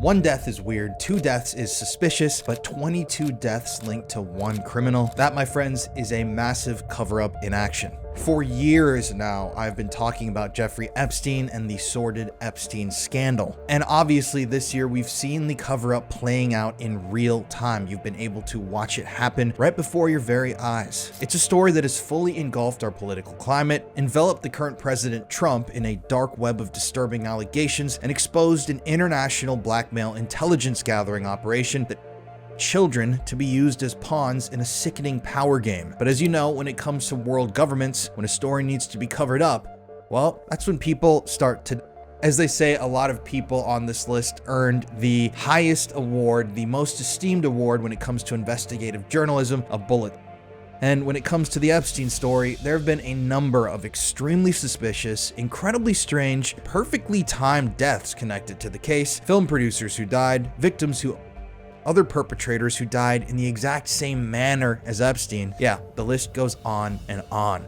One death is weird, 2 deaths is suspicious, but 22 deaths linked to one criminal. That, my friends, is a massive cover-up in action. For years now, I've been talking about Jeffrey Epstein and the sordid Epstein scandal. And obviously this year we've seen the cover-up playing out in real time. You've been able to watch it happen right before your very eyes. It's a story that has fully engulfed our political climate, enveloped the current President Trump in a dark web of disturbing allegations, and exposed an international blackmail intelligence gathering operation that children to be used as pawns in a sickening power game. But as you know, when it comes to world governments, when a story needs to be covered up, well, that's when people start to... As they say, a lot of people on this list earned the highest award, the most esteemed award when it comes to investigative journalism, a bullet. And when it comes to the Epstein story, there have been a number of extremely suspicious, incredibly strange, perfectly timed deaths connected to the case, film producers who died, victims who other perpetrators who died in the exact same manner as Epstein. Yeah, the list goes on. And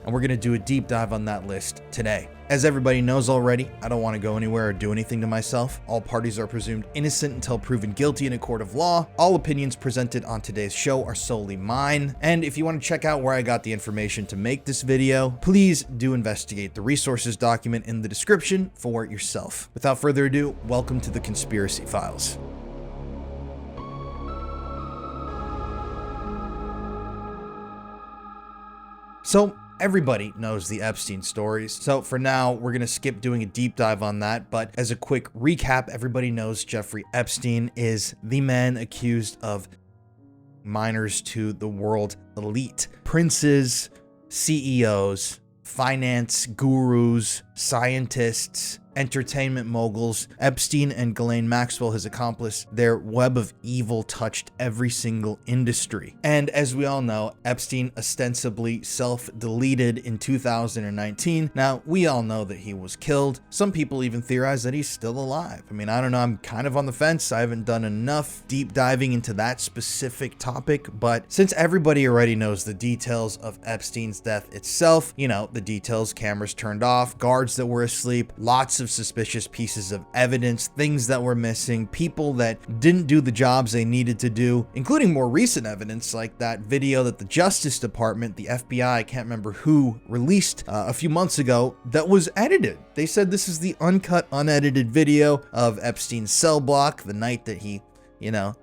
we're gonna do a deep dive on that list today. As everybody knows already, I don't want to go anywhere or do anything to myself. All parties are presumed innocent until proven guilty in a court of law. All opinions presented on today's show are solely mine. And if you want to check out where I got the information to make this video, please do investigate the resources document in the description for yourself. Without further ado, welcome to the Conspiracy Files. So everybody knows the Epstein stories, so for now we're gonna skip doing a deep dive on that, but as a quick recap, everybody knows Jeffrey Epstein is the man accused of minors to the world elite. Princes, CEOs, finance gurus, scientists, entertainment moguls. Epstein and Ghislaine Maxwell, his accomplice, their web of evil touched every single industry. And as we all know, Epstein ostensibly self-deleted in 2019. Now, we all know that he was killed. Some people even theorize that he's still alive. I mean, I don't know, I'm kind of on the fence. I haven't done enough deep diving into that specific topic, but since everybody already knows the details of Epstein's death itself, you know, the details, cameras turned off, guards that were asleep, lots of suspicious pieces of evidence, things that were missing, people that didn't do the jobs they needed to do, including more recent evidence like that video that the Justice Department, the FBI, I can't remember who, released a few months ago that was edited. They said this is the uncut, unedited video of Epstein's cell block the night that he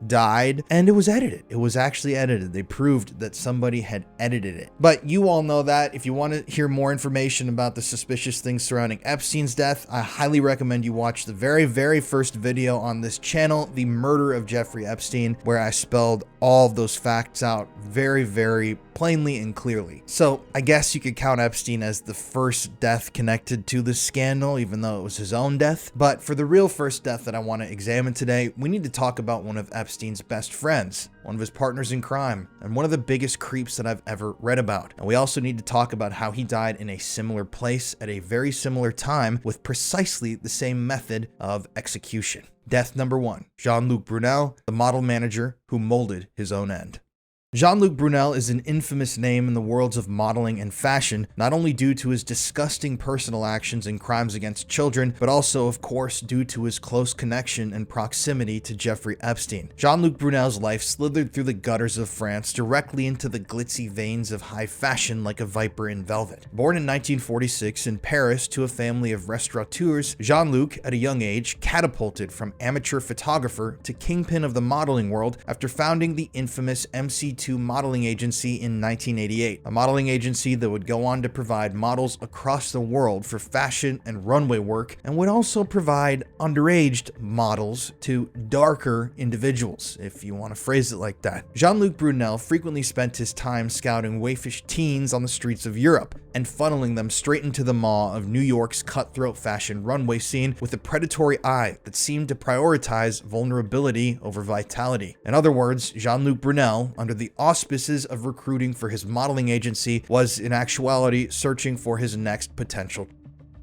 died, and it was edited. It was actually edited. They proved that somebody had edited it. But you all know that. If you want to hear more information about the suspicious things surrounding Epstein's death, I highly recommend you watch the very first video on this channel, The Murder of Jeffrey Epstein, where I spelled all of those facts out very plainly and clearly. So I guess you could count Epstein as the first death connected to the scandal, even though it was his own death. But for the real first death that I want to examine today, we need to talk about one of Epstein's best friends, one of his partners in crime, and one of the biggest creeps that I've ever read about. And we also need to talk about how he died in a similar place at a very similar time with precisely the same method of execution. Death number 1, Jean-Luc Brunel, the model manager who molded his own end. Jean-Luc Brunel is an infamous name in the worlds of modeling and fashion, not only due to his disgusting personal actions and crimes against children, but also, of course, due to his close connection and proximity to Jeffrey Epstein. Jean-Luc Brunel's life slithered through the gutters of France directly into the glitzy veins of high fashion like a viper in velvet. Born in 1946 in Paris to a family of restaurateurs, Jean-Luc, at a young age, catapulted from amateur photographer to kingpin of the modeling world after founding the infamous MC2 modeling agency in 1988, a modeling agency that would go on to provide models across the world for fashion and runway work, and would also provide underage models to darker individuals, if you want to phrase it like that. Jean-Luc Brunel frequently spent his time scouting waifish teens on the streets of Europe and funneling them straight into the maw of New York's cutthroat fashion runway scene with a predatory eye that seemed to prioritize vulnerability over vitality. In other words, Jean-Luc Brunel, under the auspices of recruiting for his modeling agency, was in actuality searching for his next potential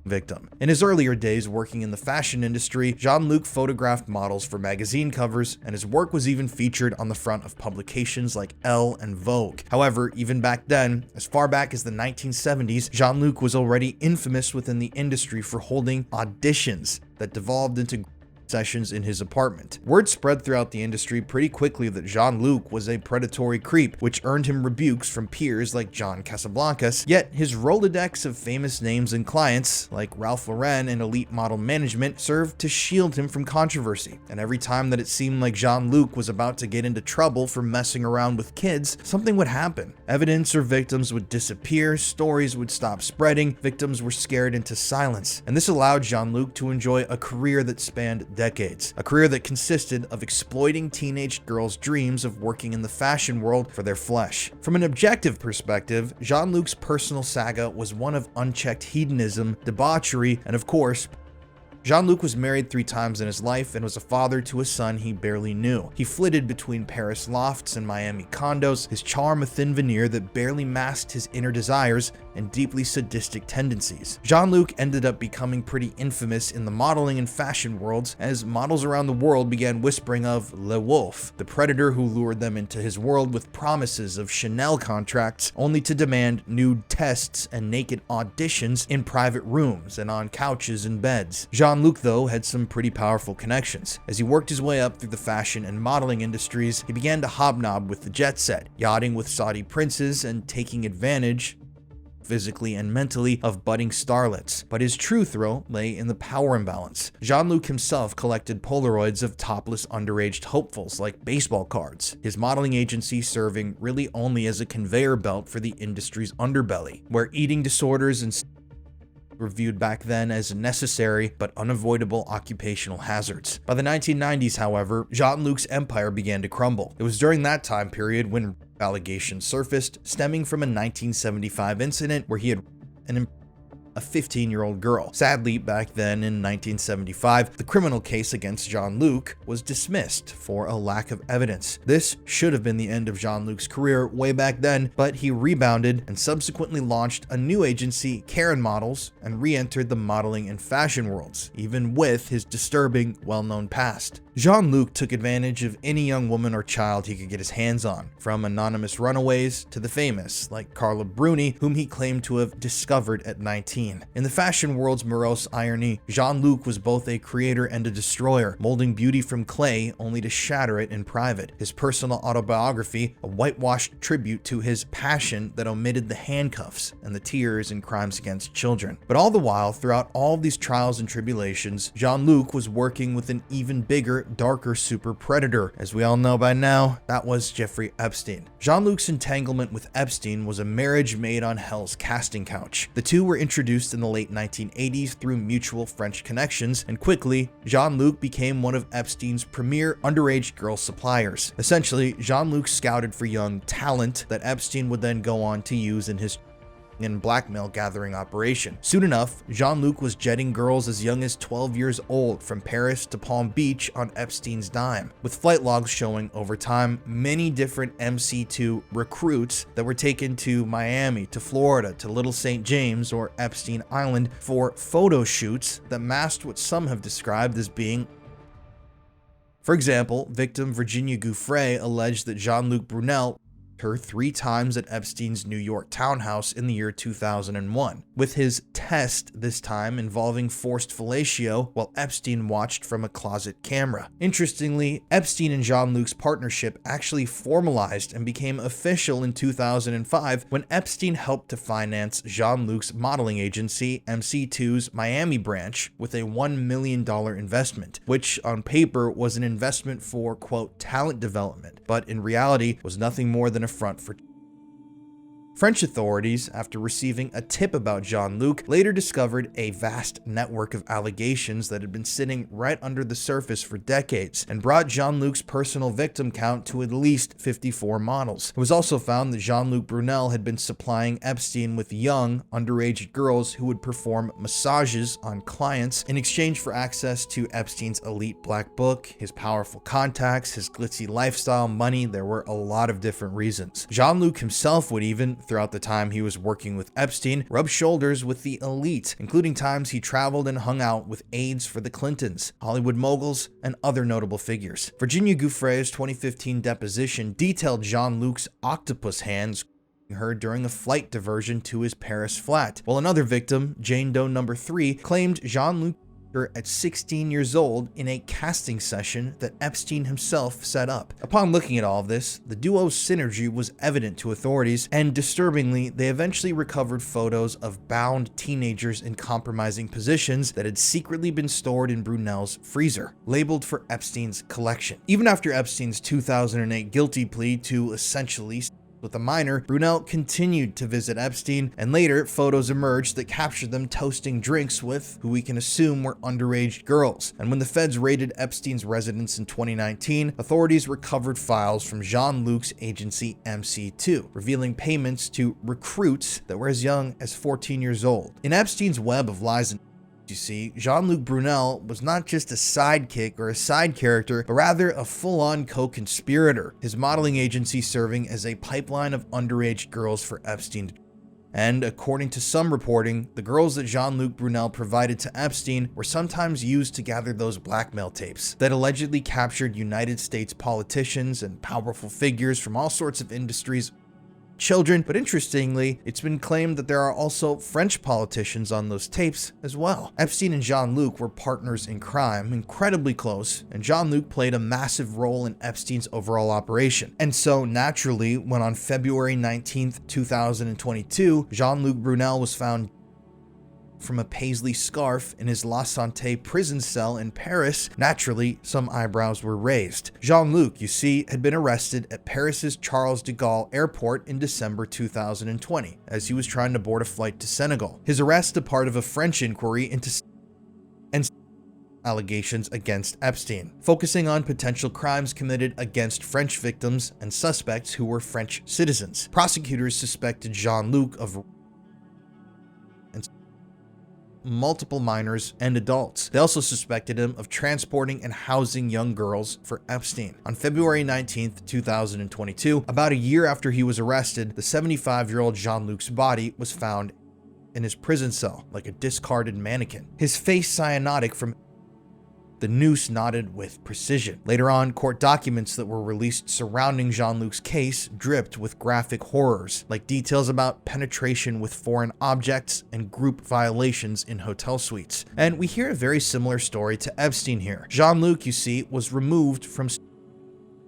victim. In his earlier days working in the fashion industry, Jean-Luc photographed models for magazine covers, and his work was even featured on the front of publications like Elle and Vogue. However, even back then, as far back as the 1970s, Jean-Luc was already infamous within the industry for holding auditions that devolved into sessions in his apartment. Word spread throughout the industry pretty quickly that Jean-Luc was a predatory creep, which earned him rebukes from peers like John Casablancas, yet his Rolodex of famous names and clients, like Ralph Lauren and elite model management, served to shield him from controversy. And every time that it seemed like Jean-Luc was about to get into trouble for messing around with kids, something would happen. Evidence or victims would disappear, stories would stop spreading, victims were scared into silence. And this allowed Jean-Luc to enjoy a career that spanned decades. A career that consisted of exploiting teenage girls' dreams of working in the fashion world for their flesh. From an objective perspective, Jean-Luc's personal saga was one of unchecked hedonism, debauchery, and of course, Jean-Luc was married 3 times in his life and was a father to a son he barely knew. He flitted between Paris lofts and Miami condos, his charm a thin veneer that barely masked his inner desires and deeply sadistic tendencies. Jean-Luc ended up becoming pretty infamous in the modeling and fashion worlds as models around the world began whispering of Le Wolf, the predator who lured them into his world with promises of Chanel contracts, only to demand nude tests and naked auditions in private rooms and on couches and beds. Jean-Luc, though, had some pretty powerful connections. As he worked his way up through the fashion and modeling industries, he began to hobnob with the jet set, yachting with Saudi princes and taking advantage, physically and mentally, of budding starlets. But his true thrill lay in the power imbalance. Jean-Luc himself collected Polaroids of topless underage hopefuls like baseball cards, his modeling agency serving really only as a conveyor belt for the industry's underbelly, where eating disorders and were viewed back then as necessary but unavoidable occupational hazards. By the 1990s, however, Jean-Luc's empire began to crumble. It was during that time period when allegations surfaced, stemming from a 1975 incident where he had a 15-year-old girl. Sadly, back then in 1975, the criminal case against Jean-Luc was dismissed for a lack of evidence. This should have been the end of Jean-Luc's career way back then, but he rebounded and subsequently launched a new agency, Karen Models, and re-entered the modeling and fashion worlds, even with his disturbing, well-known past. Jean-Luc took advantage of any young woman or child he could get his hands on, from anonymous runaways to the famous, like Carla Bruni, whom he claimed to have discovered at 19. In the fashion world's morose irony, Jean-Luc was both a creator and a destroyer, molding beauty from clay only to shatter it in private. His personal autobiography, a whitewashed tribute to his passion that omitted the handcuffs and the tears and crimes against children. But all the while, throughout all of these trials and tribulations, Jean-Luc was working with an even bigger, darker super predator. As we all know by now, that was Jeffrey Epstein. Jean-Luc's entanglement with Epstein was a marriage made on hell's casting couch. The two were introduced in the late 1980s through mutual French connections, and quickly, Jean-Luc became one of Epstein's premier underage girl suppliers. Essentially, Jean-Luc scouted for young talent that Epstein would then go on to use in his and blackmail gathering operation. Soon enough, Jean-Luc was jetting girls as young as 12 years old from Paris to Palm Beach on Epstein's dime, with flight logs showing over time many different MC2 recruits that were taken to Miami, to Florida, to Little St. James or Epstein Island for photo shoots that masked what some have described as being. For example, victim Virginia Gouffre alleged that Jean-Luc Brunel her 3 times at Epstein's New York townhouse in the year 2001, with his test this time involving forced fellatio while Epstein watched from a closet camera. Interestingly, Epstein and Jean-Luc's partnership actually formalized and became official in 2005 when Epstein helped to finance Jean-Luc's modeling agency, MC2's Miami branch, with a $1 million investment, which on paper was an investment for, quote, talent development, but in reality was nothing more than a front for. French authorities, after receiving a tip about Jean-Luc, later discovered a vast network of allegations that had been sitting right under the surface for decades and brought Jean-Luc's personal victim count to at least 54 models. It was also found that Jean-Luc Brunel had been supplying Epstein with young, underage girls who would perform massages on clients in exchange for access to Epstein's elite black book, his powerful contacts, his glitzy lifestyle, money. There were a lot of different reasons. Jean-Luc himself would even, throughout the time he was working with Epstein, rubbed shoulders with the elite, including times he traveled and hung out with aides for the Clintons, Hollywood moguls, and other notable figures. Virginia Gouffre's 2015 deposition detailed Jean-Luc's octopus hands her during a flight diversion to his Paris flat, while another victim, Jane Doe number 3, claimed Jean-Luc at 16 years old in a casting session that Epstein himself set up. Upon looking at all of this, the duo's synergy was evident to authorities, and disturbingly, they eventually recovered photos of bound teenagers in compromising positions that had secretly been stored in Brunel's freezer, labeled for Epstein's collection. Even after Epstein's 2008 guilty plea to essentially with a minor, Brunel continued to visit Epstein, and later photos emerged that captured them toasting drinks with who we can assume were underage girls. And when the feds raided Epstein's residence in 2019, authorities recovered files from Jean-Luc's agency MC2, revealing payments to recruits that were as young as 14 years old. In Epstein's web of lies and you see, Jean-Luc Brunel was not just a sidekick or a side character, but rather a full-on co-conspirator, his modeling agency serving as a pipeline of underage girls for Epstein. And according to some reporting, the girls that Jean-Luc Brunel provided to Epstein were sometimes used to gather those blackmail tapes that allegedly captured United States politicians and powerful figures from all sorts of industries, children, but interestingly, it's been claimed that there are also French politicians on those tapes as well. Epstein and Jean-Luc were partners in crime, incredibly close, and Jean-Luc played a massive role in Epstein's overall operation. And so naturally, when on February 19th, 2022, Jean-Luc Brunel was found from a paisley scarf in his La Santé prison cell in Paris, naturally, some eyebrows were raised. Jean-Luc, you see, had been arrested at Paris's Charles de Gaulle airport in December 2020, as he was trying to board a flight to Senegal. His arrest a part of a French inquiry into allegations against Epstein, focusing on potential crimes committed against French victims and suspects who were French citizens. Prosecutors suspected Jean-Luc of multiple minors and adults. They also suspected him of transporting and housing young girls for Epstein. On February 19th, 2022, about a year after he was arrested, the 75-year-old Jean-Luc's body was found in his prison cell like a discarded mannequin. His face cyanotic from the noose knotted with precision. Later on, court documents that were released surrounding Jean-Luc's case dripped with graphic horrors, like details about penetration with foreign objects and group violations in hotel suites. And we hear a very similar story to Epstein here. Jean-Luc, you see, was removed from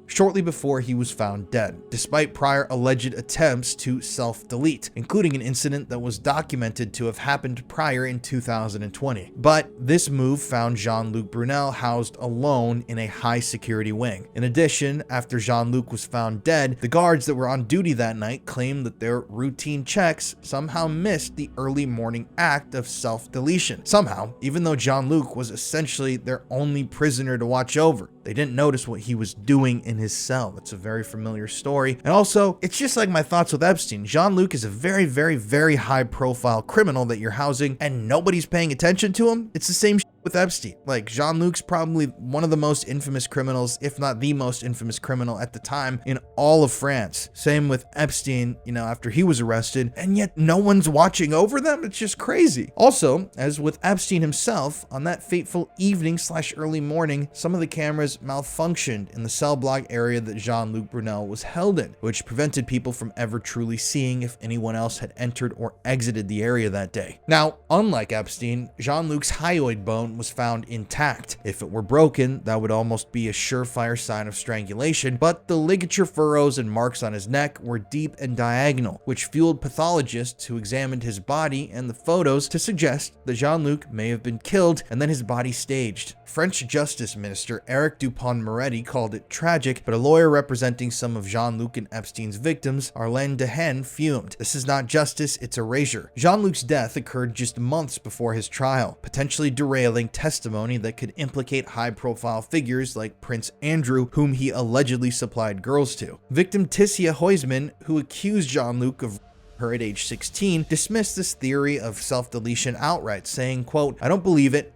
shortly before he was found dead, despite prior alleged attempts to self-delete, including an incident that was documented to have happened prior in 2020. But this move found Jean-Luc Brunel housed alone in a high-security wing. In addition, after Jean-Luc was found dead, the guards that were on duty that night claimed that their routine checks somehow missed the early morning act of self-deletion. Somehow, even though Jean-Luc was essentially their only prisoner to watch over, they didn't notice what he was doing in his cell. It's a very familiar story. And also, it's just like my thoughts with Epstein. Jean-Luc is a very, very, very high-profile criminal that you're housing, and nobody's paying attention to him. It's the same with Epstein. Like, Jean-Luc's probably one of the most infamous criminals, if not the most infamous criminal at the time in all of France. Same with Epstein, after he was arrested, and yet no one's watching over them. It's just crazy. Also, as with Epstein himself, on that fateful evening/early morning, some of the cameras malfunctioned in the cell block area that Jean-Luc Brunel was held in, which prevented people from ever truly seeing if anyone else had entered or exited the area that day. Now, unlike Epstein, Jean-Luc's hyoid bone was found intact. If it were broken, that would almost be a surefire sign of strangulation, but the ligature furrows and marks on his neck were deep and diagonal, which fueled pathologists who examined his body and the photos to suggest that Jean-Luc may have been killed and then his body staged. French Justice Minister Eric Dupond-Moretti called it tragic, but a lawyer representing some of Jean-Luc and Epstein's victims, Arlene Dehaene, fumed. This is not justice, it's erasure. Jean-Luc's death occurred just months before his trial, potentially derailing testimony that could implicate high-profile figures like Prince Andrew, whom he allegedly supplied girls to. Victim Tissia Huysman, who accused Jean-Luc of her at age 16, dismissed this theory of self-deletion outright, saying, quote, "I don't believe it,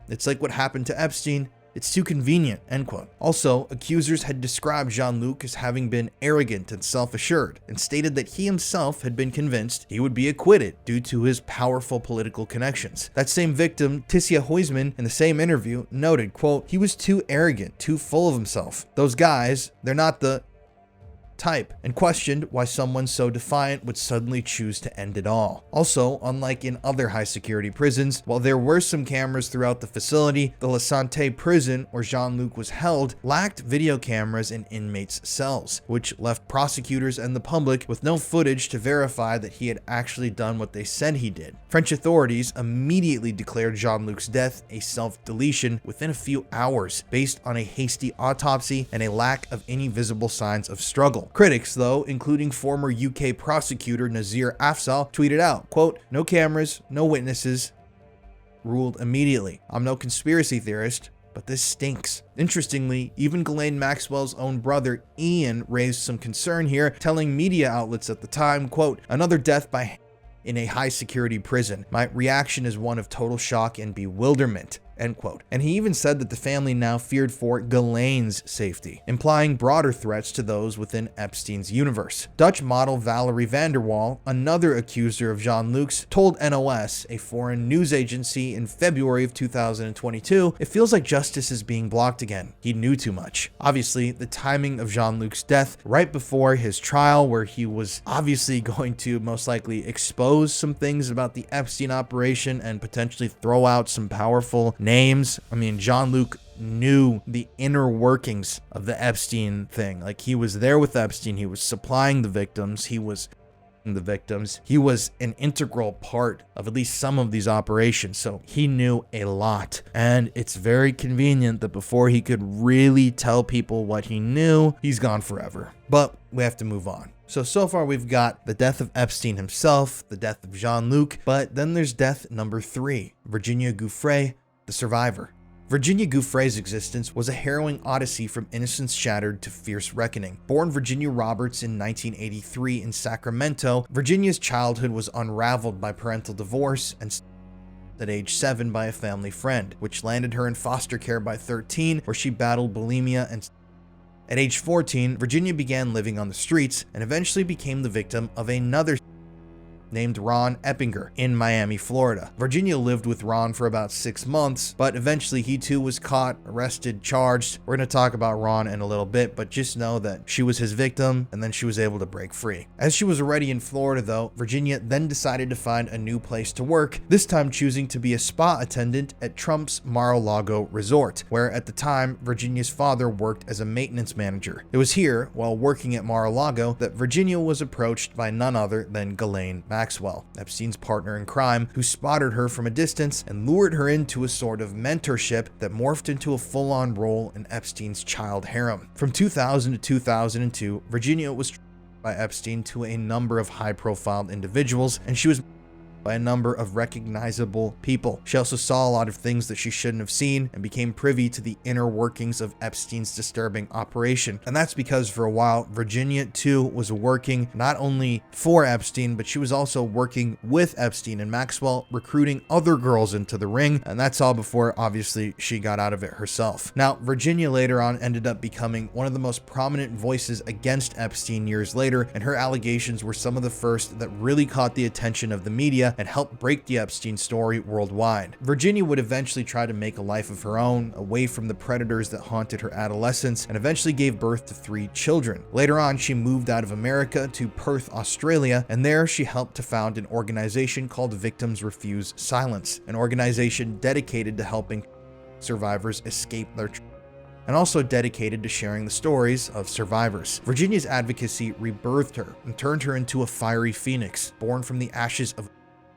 it's like what happened to Epstein. It's too convenient," end quote. Also, accusers had described Jean-Luc as having been arrogant and self-assured, and stated that he himself had been convinced he would be acquitted due to his powerful political connections. That same victim, Tissia Huysman, in the same interview, noted, quote, "He was too arrogant, too full of himself. Those guys, they're not the..." type, and questioned why someone so defiant would suddenly choose to end it all. Also, unlike in other high-security prisons, while there were some cameras throughout the facility, the La Santé prison, where Jean-Luc was held, lacked video cameras in inmates' cells, which left prosecutors and the public with no footage to verify that he had actually done what they said he did. French authorities immediately declared Jean-Luc's death a self-deletion within a few hours, based on a hasty autopsy and a lack of any visible signs of struggle. Critics, though, including former UK prosecutor Nazir Afzal, tweeted out, quote, "No cameras, no witnesses," ruled immediately. "I'm no conspiracy theorist, but this stinks." Interestingly, even Ghislaine Maxwell's own brother Ian raised some concern here, telling media outlets at the time, quote, "Another death by in a high-security prison. My reaction is one of total shock and bewilderment." End quote. And he even said that the family now feared for Ghislaine's safety, implying broader threats to those within Epstein's universe. Dutch model Valerie van der Waal, another accuser of Jean-Luc's, told NOS, a foreign news agency, in February of 2022, "It feels like justice is being blocked again. He knew too much." Obviously, the timing of Jean-Luc's death right before his trial, where he was obviously going to most likely expose some things about the Epstein operation and potentially throw out some powerful names. I mean, Jean-Luc knew the inner workings of the Epstein thing. Like, he was there with Epstein, he was supplying the victims, he was an integral part of at least some of these operations, so he knew a lot. And it's very convenient that before he could really tell people what he knew, he's gone forever. But we have to move on. So far we've got the death of Epstein himself, the death of Jean-Luc, but then there's death number 3, Virginia Giuffre, the survivor. Virginia Giuffre's existence was a harrowing odyssey from innocence shattered to fierce reckoning. Born Virginia Roberts in 1983 in Sacramento, Virginia's childhood was unraveled by parental divorce and at age 7 by a family friend, which landed her in foster care by 13, where she battled bulimia and at age 14, Virginia began living on the streets and eventually became the victim of another named Ron Eppinger in Miami, Florida. Virginia lived with Ron for about 6 months, but eventually he too was caught, arrested, charged. We're going to talk about Ron in a little bit, but just know that she was his victim and then she was able to break free. As she was already in Florida though, Virginia then decided to find a new place to work, this time choosing to be a spa attendant at Trump's Mar-a-Lago resort, where at the time Virginia's father worked as a maintenance manager. It was here, while working at Mar-a-Lago, that Virginia was approached by none other than Ghislaine Maxwell, Epstein's partner in crime, who spotted her from a distance and lured her into a sort of mentorship that morphed into a full-on role in Epstein's child harem. From 2000 to 2002, Virginia was by Epstein to a number of high-profile individuals, and she was by a number of recognizable people. She also saw a lot of things that she shouldn't have seen and became privy to the inner workings of Epstein's disturbing operation. And that's because for a while, Virginia too was working not only for Epstein, but she was also working with Epstein and Maxwell, recruiting other girls into the ring. And that's all before obviously she got out of it herself. Now, Virginia later on ended up becoming one of the most prominent voices against Epstein years later, and her allegations were some of the first that really caught the attention of the media and helped break the Epstein story worldwide. Virginia would eventually try to make a life of her own, away from the predators that haunted her adolescence, and eventually gave birth to 3 children. Later on, she moved out of America to Perth, Australia, and there she helped to found an organization called Victims Refuse Silence, an organization dedicated to helping survivors escape their and also dedicated to sharing the stories of survivors. Virginia's advocacy rebirthed her and turned her into a fiery phoenix, born from the ashes of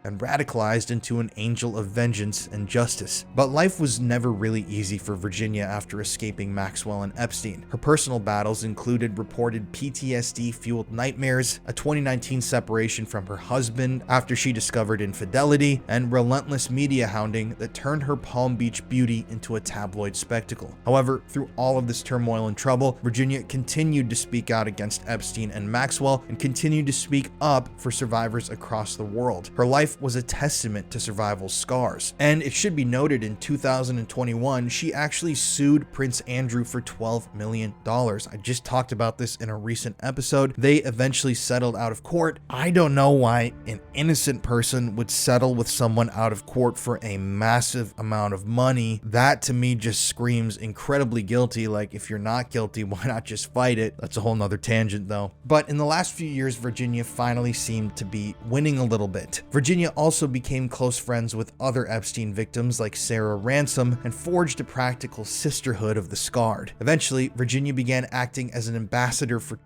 and radicalized into an angel of vengeance and justice. But life was never really easy for Virginia after escaping Maxwell and Epstein. Her personal battles included reported PTSD-fueled nightmares, a 2019 separation from her husband after she discovered infidelity, and relentless media hounding that turned her Palm Beach beauty into a tabloid spectacle. However, through all of this turmoil and trouble, Virginia continued to speak out against Epstein and Maxwell and continued to speak up for survivors across the world. Her life life was a testament to survival scars. And it should be noted, in 2021, she actually sued Prince Andrew for $12 million. I just talked about this in a recent episode. They eventually settled out of court. I don't know why an innocent person would settle with someone out of court for a massive amount of money. That to me just screams incredibly guilty. Like, if you're not guilty, why not just fight it? That's a whole nother tangent though. But in the last few years, Virginia finally seemed to be winning a little bit. Virginia also became close friends with other Epstein victims like Sarah Ransom and forged a practical sisterhood of the scarred. Eventually, Virginia began acting as an ambassador for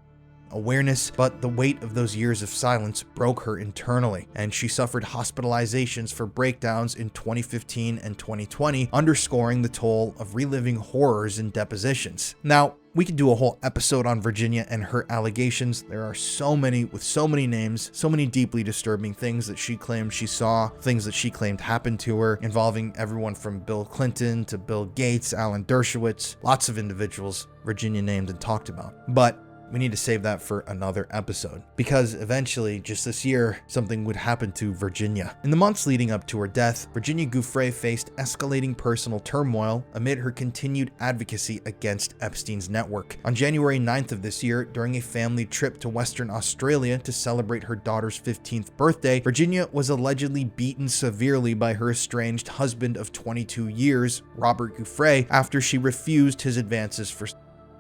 awareness, but the weight of those years of silence broke her internally, and she suffered hospitalizations for breakdowns in 2015 and 2020, underscoring the toll of reliving horrors in depositions. Now, we could do a whole episode on Virginia and her allegations. There are so many, with so many names, so many deeply disturbing things that she claimed she saw, things that she claimed happened to her, involving everyone from Bill Clinton to Bill Gates, Alan Dershowitz, lots of individuals Virginia named and talked about. But we need to save that for another episode, because eventually, just this year, something would happen to Virginia. In the months leading up to her death, Virginia Giuffre faced escalating personal turmoil amid her continued advocacy against Epstein's network. On January 9th of this year, during a family trip to Western Australia to celebrate her daughter's 15th birthday, Virginia was allegedly beaten severely by her estranged husband of 22 years, Robert Giuffre, after she refused his advances for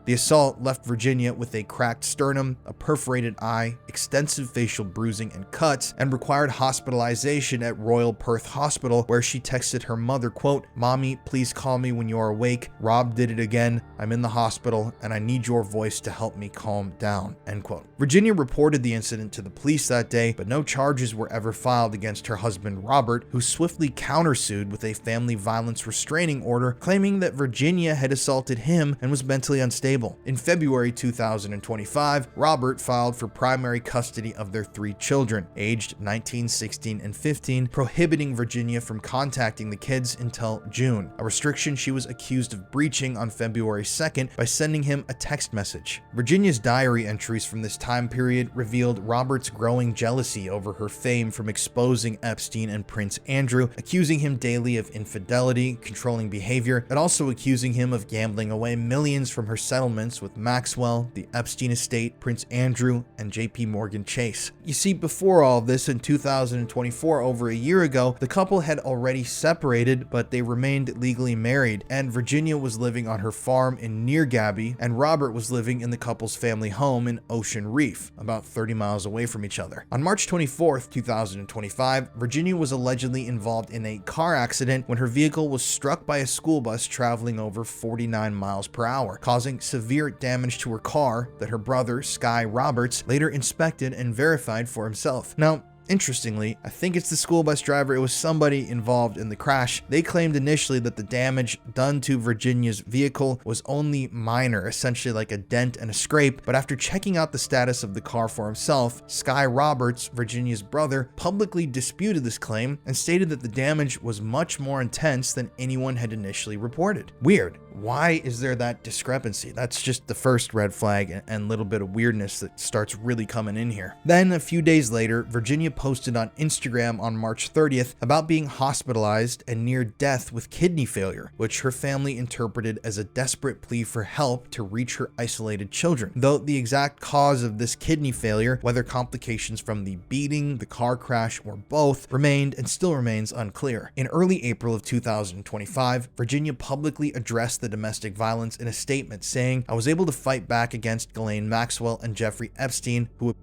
the assault left Virginia with a cracked sternum, a perforated eye, extensive facial bruising and cuts, and required hospitalization at Royal Perth Hospital, where she texted her mother, quote, "Mommy, please call me when you are awake. Rob did it again. I'm in the hospital, and I need your voice to help me calm down," end quote. Virginia reported the incident to the police that day, but no charges were ever filed against her husband, Robert, who swiftly countersued with a family violence restraining order, claiming that Virginia had assaulted him and was mentally unstable. In February 2025, Robert filed for primary custody of their 3 children, aged 19, 16, and 15, prohibiting Virginia from contacting the kids until June, a restriction she was accused of breaching on February 2nd by sending him a text message. Virginia's diary entries from this time period revealed Robert's growing jealousy over her fame from exposing Epstein and Prince Andrew, accusing him daily of infidelity, controlling behavior, and also accusing him of gambling away millions from her settlements with Maxwell, the Epstein estate, Prince Andrew, and JP Morgan Chase. You see, before all of this, in 2024, over a year ago, the couple had already separated, but they remained legally married, and Virginia was living on her farm in Near Gabby, and Robert was living in the couple's family home in Ocean Reef, about 30 miles away from each other. On March 24th, 2025, Virginia was allegedly involved in a car accident when her vehicle was struck by a school bus traveling over 49 miles per hour, causing severe damage to her car that her brother, Sky Roberts, later inspected and verified for himself. Now, interestingly, I think it's the school bus driver, it was somebody involved in the crash. They claimed initially that the damage done to Virginia's vehicle was only minor, essentially like a dent and a scrape, but after checking out the status of the car for himself, Sky Roberts, Virginia's brother, publicly disputed this claim and stated that the damage was much more intense than anyone had initially reported. Weird. Why is there that discrepancy? That's just the first red flag and little bit of weirdness that starts really coming in here. Then a few days later, Virginia posted on Instagram on March 30th about being hospitalized and near death with kidney failure, which her family interpreted as a desperate plea for help to reach her isolated children. Though the exact cause of this kidney failure, whether complications from the beating, the car crash, or both, remained and still remains unclear. In early April of 2025, Virginia publicly addressed the domestic violence in a statement saying, "I was able to fight back against Ghislaine Maxwell and Jeffrey Epstein, who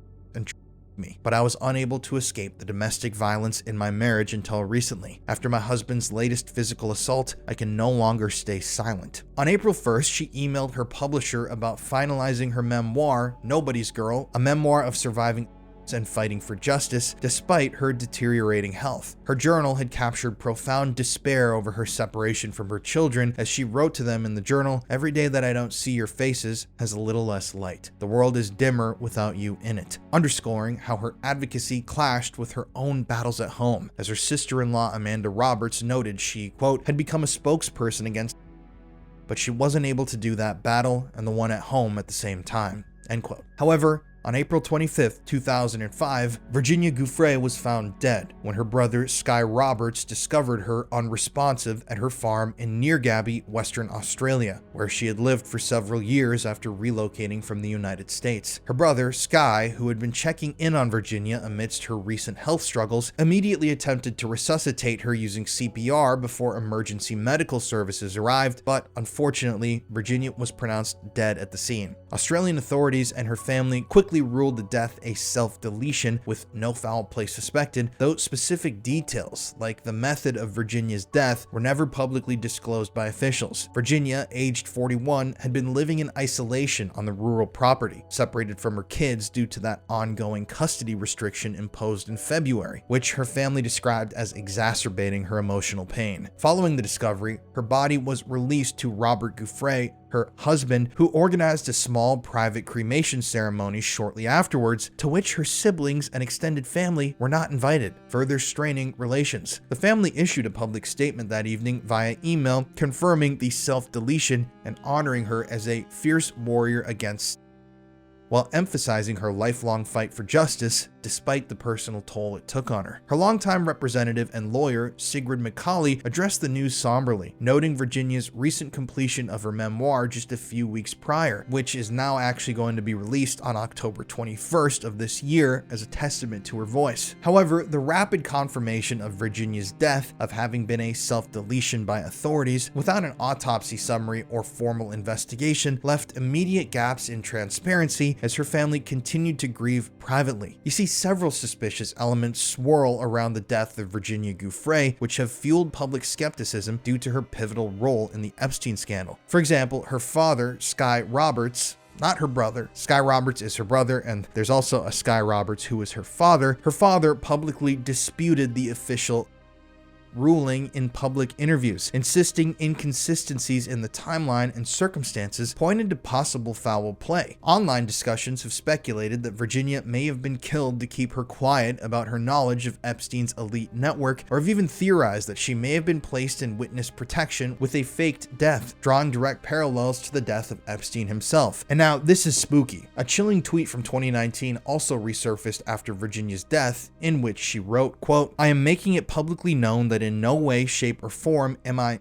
me, but I was unable to escape the domestic violence in my marriage until recently. After my husband's latest physical assault, I can no longer stay silent." On April 1st, she emailed her publisher about finalizing her memoir, Nobody's Girl, a memoir of surviving and fighting for justice despite her deteriorating health. Her journal had captured profound despair over her separation from her children, as she wrote to them in the journal, "Every day that I don't see your faces has a little less light. The world is dimmer without you in it," underscoring how her advocacy clashed with her own battles at home. As her sister-in-law Amanda Roberts noted, she, quote, "had become a spokesperson against, but she wasn't able to do that battle and the one at home at the same time," end quote. However, On April 25, 2005, Virginia Giuffre was found dead when her brother Sky Roberts discovered her unresponsive at her farm in Neergaby, Western Australia, where she had lived for several years after relocating from the United States. Her brother, Sky, who had been checking in on Virginia amidst her recent health struggles, immediately attempted to resuscitate her using CPR before emergency medical services arrived, but unfortunately, Virginia was pronounced dead at the scene. Australian authorities and her family quickly ruled the death a self-deletion with no foul play suspected, though specific details, like the method of Virginia's death, were never publicly disclosed by officials. Virginia, aged 41, had been living in isolation on the rural property, separated from her kids due to that ongoing custody restriction imposed in February, which her family described as exacerbating her emotional pain. Following the discovery, her body was released to Robert Giuffre, her husband, who organized a small private cremation ceremony shortly afterwards, to which her siblings and extended family were not invited, further straining relations. The family issued a public statement that evening via email confirming the self-deletion and honoring her as a fierce warrior against, while emphasizing her lifelong fight for justice despite the personal toll it took on her. Her longtime representative and lawyer, Sigrid McCauley, addressed the news somberly, noting Virginia's recent completion of her memoir just a few weeks prior, which is now actually going to be released on October 21st of this year as a testament to her voice. However, the rapid confirmation of Virginia's death of having been a self-deletion by authorities without an autopsy summary or formal investigation left immediate gaps in transparency as her family continued to grieve privately. You see, several suspicious elements swirl around the death of Virginia Giuffre, which have fueled public skepticism due to her pivotal role in the Epstein scandal. For example, her father, Sky Roberts, not her brother. Sky Roberts is her brother, and there's also a Sky Roberts who is her father. Her father publicly disputed the official ruling in public interviews, insisting inconsistencies in the timeline and circumstances pointed to possible foul play. Online discussions have speculated that Virginia may have been killed to keep her quiet about her knowledge of Epstein's elite network, or have even theorized that she may have been placed in witness protection with a faked death, drawing direct parallels to the death of Epstein himself. And now, this is spooky. A chilling tweet from 2019 also resurfaced after Virginia's death, in which she wrote, quote, "I am making it publicly known that in no way, shape, or form am I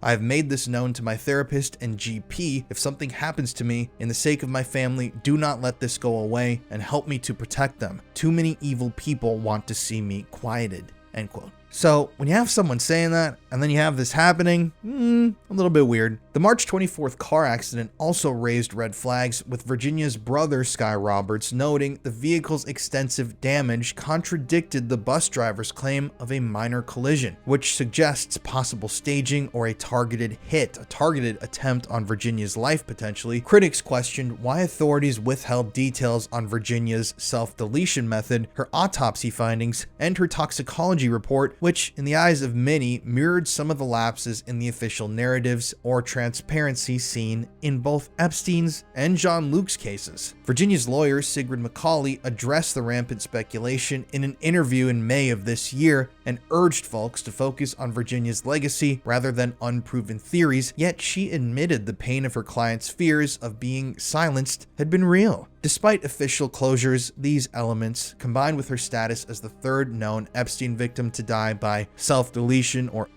have made this known to my therapist and GP. If something happens to me, in the sake of my family, do not let this go away and help me to protect them. Too many evil people want to see me quieted." End quote. So when you have someone saying that, and then you have this happening, a little bit weird. The March 24th car accident also raised red flags, with Virginia's brother Sky Roberts noting the vehicle's extensive damage contradicted the bus driver's claim of a minor collision, which suggests possible staging or a targeted attempt on Virginia's life potentially. Critics questioned why authorities withheld details on Virginia's self-deletion method, her autopsy findings, and her toxicology report, which, in the eyes of many, mirrored some of the lapses in the official narratives or transparency seen in both Epstein's and John Luke's cases. Virginia's lawyer, Sigrid McCauley, addressed the rampant speculation in an interview in May of this year and urged folks to focus on Virginia's legacy rather than unproven theories, yet she admitted the pain of her client's fears of being silenced had been real. Despite official closures, these elements, combined with her status as the third known Epstein victim to die by self-deletion or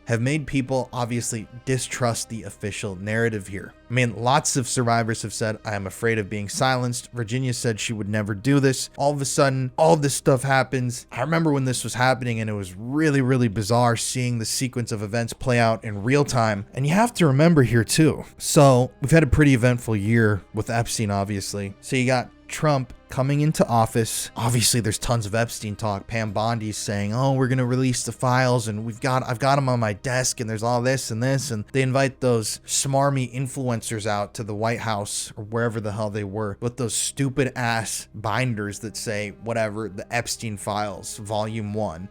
have made people obviously distrust the official narrative here. I mean, lots of survivors have said, "I am afraid of being silenced." Virginia said she would never do this. All of a sudden, all this stuff happens. I remember when this was happening, and it was really, really bizarre seeing the sequence of events play out in real time. And you have to remember here too. So we've had a pretty eventful year with Epstein, obviously. So you got Trump coming into office. Obviously, there's tons of Epstein talk. Pam Bondi's saying, "Oh, we're going to release the files, and I've got them on my desk, and there's all this and this." And they invite those smarmy influencers out to the White House or wherever the hell they were with those stupid ass binders that say whatever, the Epstein Files, Volume 1,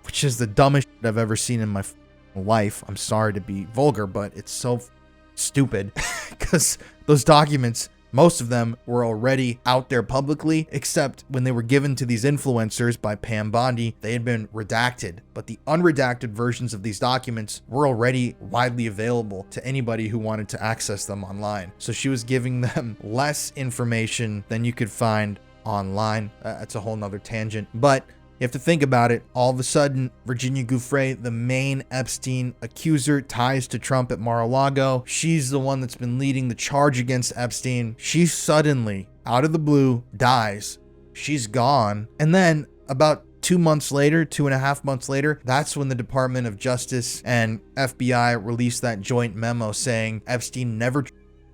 which is the dumbest shit I've ever seen in my life. I'm sorry to be vulgar, but it's so stupid because those documents Most of them were already out there publicly, except when they were given to these influencers by Pam Bondi, they had been redacted. But the unredacted versions of these documents were already widely available to anybody who wanted to access them online. So she was giving them less information than you could find online. That's a whole nother tangent. But you have to think about it. All of a sudden, Virginia Giuffre, the main Epstein accuser, ties to Trump at Mar-a-Lago. She's the one that's been leading the charge against Epstein. She suddenly, out of the blue, dies. She's gone. And then about 2 months later, 2.5 months later, that's when the Department of Justice and FBI released that joint memo saying Epstein never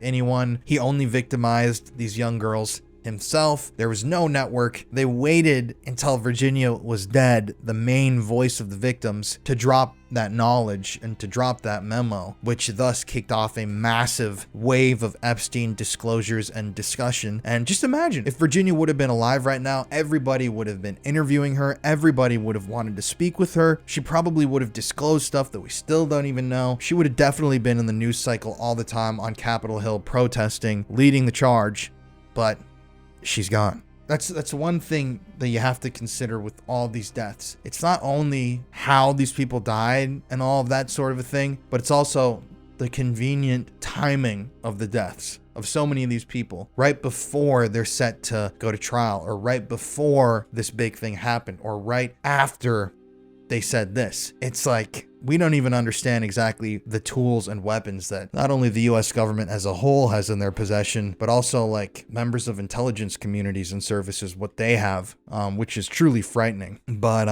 anyone. He only victimized these young girls himself. There was no network. They waited until Virginia was dead, the main voice of the victims, to drop that knowledge and to drop that memo, which thus kicked off a massive wave of Epstein disclosures and discussion. And just imagine if Virginia would have been alive right now, everybody would have been interviewing her. Everybody would have wanted to speak with her. She probably would have disclosed stuff that we still don't even know. She would have definitely been in the news cycle all the time on Capitol Hill protesting, leading the charge, but she's gone. That's one thing that you have to consider with all these deaths. It's not only how these people died and all of that sort of a thing, but it's also the convenient timing of the deaths of so many of these people right before they're set to go to trial, or right before this big thing happened, or right after they said this. It's like we don't even understand exactly the tools and weapons that not only the US government as a whole has in their possession, but also like members of intelligence communities and services, what they have, which is truly frightening. But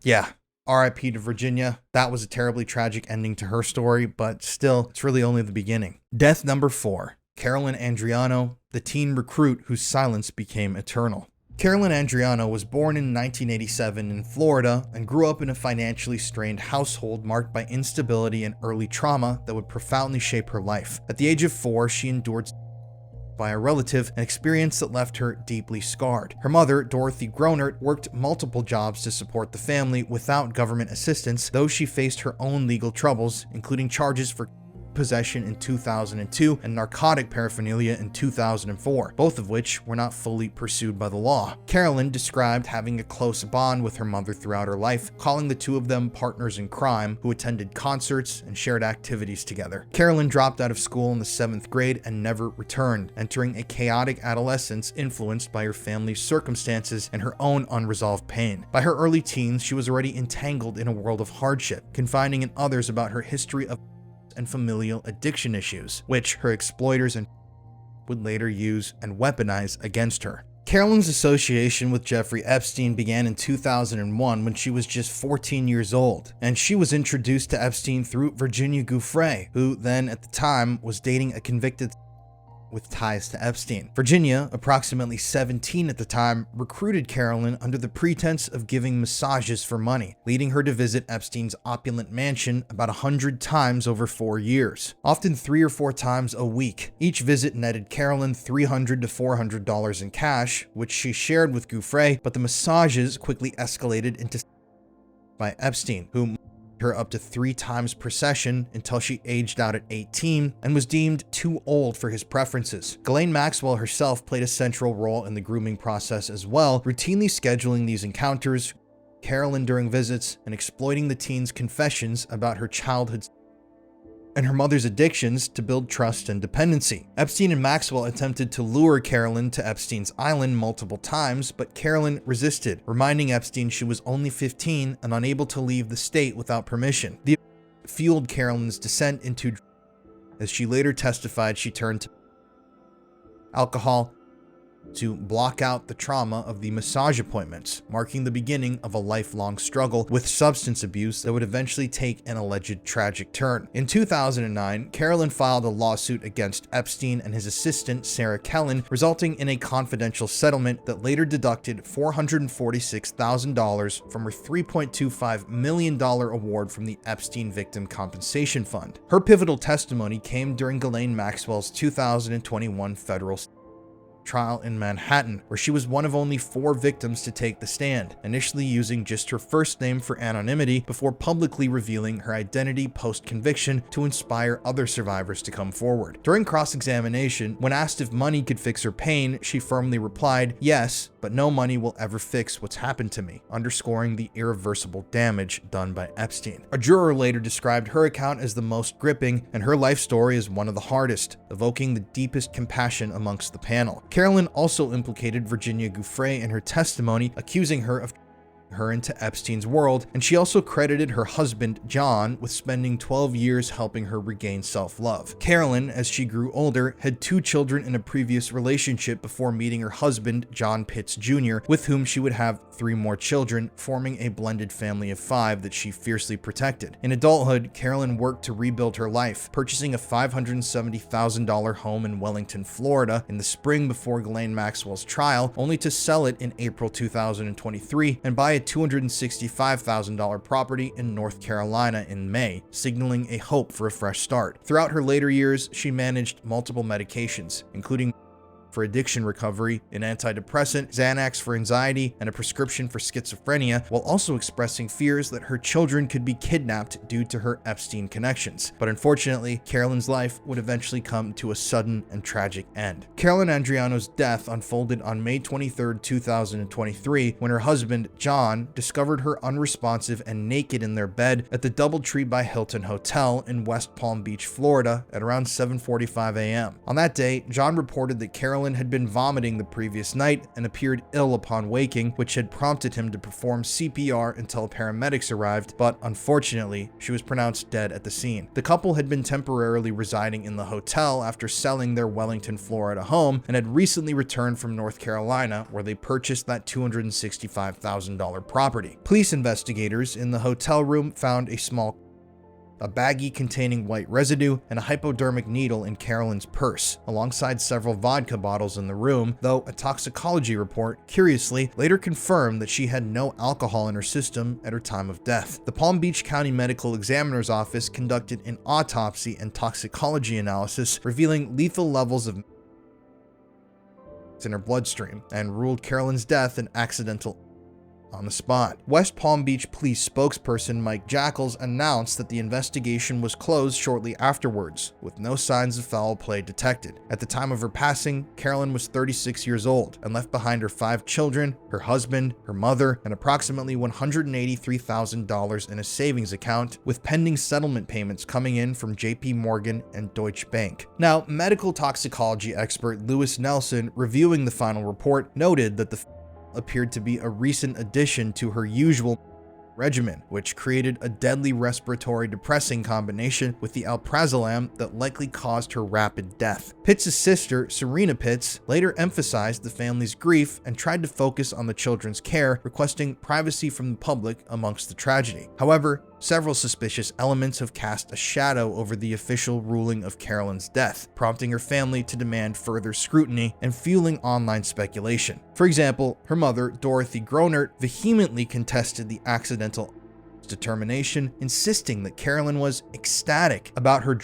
yeah, RIP to Virginia. That was a terribly tragic ending to her story, but still, it's really only the beginning. Death number 4, Carolyn Andriano, the teen recruit whose silence became eternal. Carolyn Andriano was born in 1987 in Florida and grew up in a financially strained household marked by instability and early trauma that would profoundly shape her life. At the age of 4, she endured by a relative, an experience that left her deeply scarred. Her mother, Dorothy Gronert, worked multiple jobs to support the family without government assistance, though she faced her own legal troubles, including charges for possession in 2002 and narcotic paraphernalia in 2004, both of which were not fully pursued by the law. Carolyn described having a close bond with her mother throughout her life, calling the two of them partners in crime who attended concerts and shared activities together. Carolyn dropped out of school in the 7th grade and never returned, entering a chaotic adolescence influenced by her family's circumstances and her own unresolved pain. By her early teens, she was already entangled in a world of hardship, confiding in others about her history of and familial addiction issues, which her exploiters and would later use and weaponize against her. Carolyn's association with Jeffrey Epstein began in 2001 when she was just 14 years old, and she was introduced to Epstein through Virginia Giuffre, who then at the time was dating a convicted with ties to Epstein. Virginia, approximately 17 at the time, recruited Carolyn under the pretense of giving massages for money, leading her to visit Epstein's opulent mansion about 100 times over 4 years, often 3 or 4 times a week. Each visit netted Carolyn $300 to $400 in cash, which she shared with Giuffre, but the massages quickly escalated into by Epstein, who her up to 3 times per session until she aged out at 18 and was deemed too old for his preferences. Ghislaine Maxwell herself played a central role in the grooming process as well, routinely scheduling these encounters, Carolyn during visits, and exploiting the teen's confessions about her childhood and her mother's addictions to build trust and dependency. Epstein and Maxwell attempted to lure Carolyn to Epstein's Island multiple times, but Carolyn resisted, reminding Epstein she was only 15 and unable to leave the state without permission. The fueled Carolyn's descent into drugs, as she later testified she turned to alcohol to block out the trauma of the massage appointments, marking the beginning of a lifelong struggle with substance abuse that would eventually take an alleged tragic turn. In 2009, Carolyn filed a lawsuit against Epstein and his assistant, Sarah Kellen, resulting in a confidential settlement that later deducted $446,000 from her $3.25 million award from the Epstein Victim Compensation Fund. Her pivotal testimony came during Ghislaine Maxwell's 2021 federal trial in Manhattan, where she was one of only 4 victims to take the stand, initially using just her first name for anonymity before publicly revealing her identity post-conviction to inspire other survivors to come forward. During cross-examination, when asked if money could fix her pain, she firmly replied, "Yes, but no money will ever fix what's happened to me," underscoring the irreversible damage done by Epstein. A juror later described her account as the most gripping and her life story as one of the hardest, evoking the deepest compassion amongst the panel. Carolyn also implicated Virginia Giuffre in her testimony, accusing her of her into Epstein's world, and she also credited her husband, John, with spending 12 years helping her regain self-love. Carolyn, as she grew older, had 2 children in a previous relationship before meeting her husband, John Pitts Jr., with whom she would have 3 more children, forming a blended family of 5 that she fiercely protected. In adulthood, Carolyn worked to rebuild her life, purchasing a $570,000 home in Wellington, Florida in the spring before Ghislaine Maxwell's trial, only to sell it in April 2023 and buy a $265,000 property in North Carolina in May, signaling a hope for a fresh start. Throughout her later years, she managed multiple medications, including for addiction recovery, an antidepressant, Xanax for anxiety, and a prescription for schizophrenia, while also expressing fears that her children could be kidnapped due to her Epstein connections. But unfortunately, Carolyn's life would eventually come to a sudden and tragic end. Carolyn Andriano's death unfolded on May 23, 2023, when her husband, John, discovered her unresponsive and naked in their bed at the DoubleTree by Hilton Hotel in West Palm Beach, Florida, at around 7:45 a.m. On that day, John reported that Carolyn had been vomiting the previous night and appeared ill upon waking, which had prompted him to perform CPR until paramedics arrived, but unfortunately, she was pronounced dead at the scene. The couple had been temporarily residing in the hotel after selling their Wellington, Florida home and had recently returned from North Carolina, where they purchased that $265,000 property. Police investigators in the hotel room found a baggie containing white residue, and a hypodermic needle in Carolyn's purse, alongside several vodka bottles in the room, though a toxicology report, curiously, later confirmed that she had no alcohol in her system at her time of death. The Palm Beach County Medical Examiner's Office conducted an autopsy and toxicology analysis, revealing lethal levels of in her bloodstream, and ruled Carolyn's death an accidental on the spot. West Palm Beach police spokesperson Mike Jackals announced that the investigation was closed shortly afterwards, with no signs of foul play detected. At the time of her passing, Carolyn was 36 years old and left behind her 5 children, her husband, her mother, and approximately $183,000 in a savings account, with pending settlement payments coming in from JP Morgan and Deutsche Bank. Now, medical toxicology expert Lewis Nelson, reviewing the final report, noted that the appeared to be a recent addition to her usual regimen, which created a deadly respiratory depressing combination with the alprazolam that likely caused her rapid death. Pitts' sister, Serena Pitts, later emphasized the family's grief and tried to focus on the children's care, requesting privacy from the public amongst the tragedy. However, several suspicious elements have cast a shadow over the official ruling of Carolyn's death, prompting her family to demand further scrutiny and fueling online speculation. For example, her mother, Dorothy Gronert, vehemently contested the accidental determination, insisting that Carolyn was ecstatic about her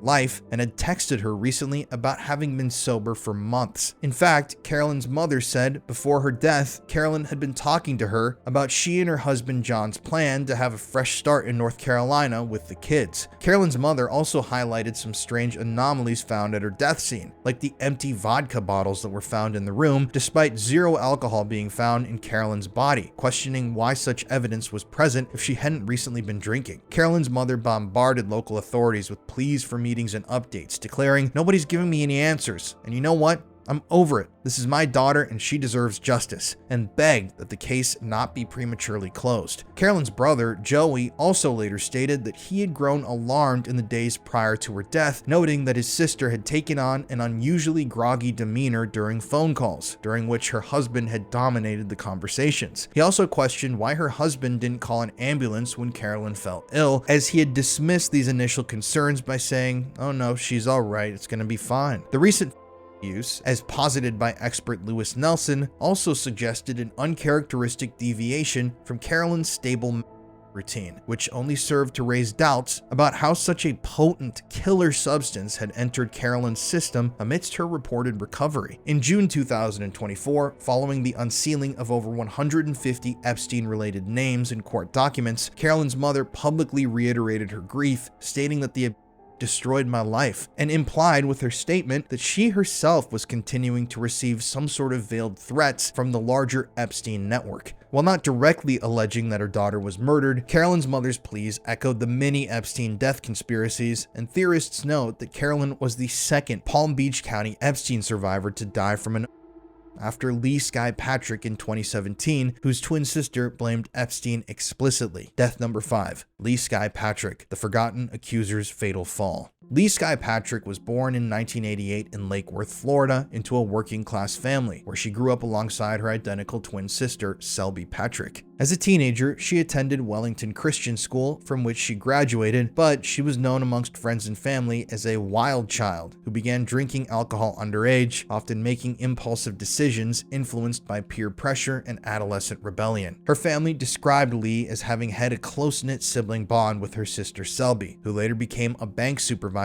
life and had texted her recently about having been sober for months. In fact, Carolyn's mother said before her death, Carolyn had been talking to her about she and her husband John's plan to have a fresh start in North Carolina with the kids. Carolyn's mother also highlighted some strange anomalies found at her death scene, like the empty vodka bottles that were found in the room, despite 0 alcohol being found in Carolyn's body, questioning why such evidence was present if she hadn't recently been drinking. Carolyn's mother bombarded local authorities with pleas for meetings and updates, declaring, "Nobody's giving me any answers, and you know what? I'm over it. This is my daughter and she deserves justice," and begged that the case not be prematurely closed. Carolyn's brother, Joey, also later stated that he had grown alarmed in the days prior to her death, noting that his sister had taken on an unusually groggy demeanor during phone calls, during which her husband had dominated the conversations. He also questioned why her husband didn't call an ambulance when Carolyn fell ill, as he had dismissed these initial concerns by saying, "Oh no, she's all right, it's gonna be fine." The recent use, as posited by expert Lewis Nelson, also suggested an uncharacteristic deviation from Carolyn's stable routine, which only served to raise doubts about how such a potent killer substance had entered Carolyn's system amidst her reported recovery. In June 2024, following the unsealing of over 150 Epstein-related names in court documents, Carolyn's mother publicly reiterated her grief, stating that the destroyed my life, and implied with her statement that she herself was continuing to receive some sort of veiled threats from the larger Epstein network. While not directly alleging that her daughter was murdered, Carolyn's mother's pleas echoed the many Epstein death conspiracies, and theorists note that Carolyn was the second Palm Beach County Epstein survivor to die from an after Lee Skye Patrick in 2017, whose twin sister blamed Epstein explicitly. Death number 5. Lee Skye Patrick, the forgotten accuser's fatal fall. Lee Skye Patrick was born in 1988 in Lake Worth, Florida, into a working-class family, where she grew up alongside her identical twin sister, Selby Patrick. As a teenager, she attended Wellington Christian School, from which she graduated, but she was known amongst friends and family as a wild child who began drinking alcohol underage, often making impulsive decisions influenced by peer pressure and adolescent rebellion. Her family described Lee as having had a close-knit sibling bond with her sister Selby, who later became a bank supervisor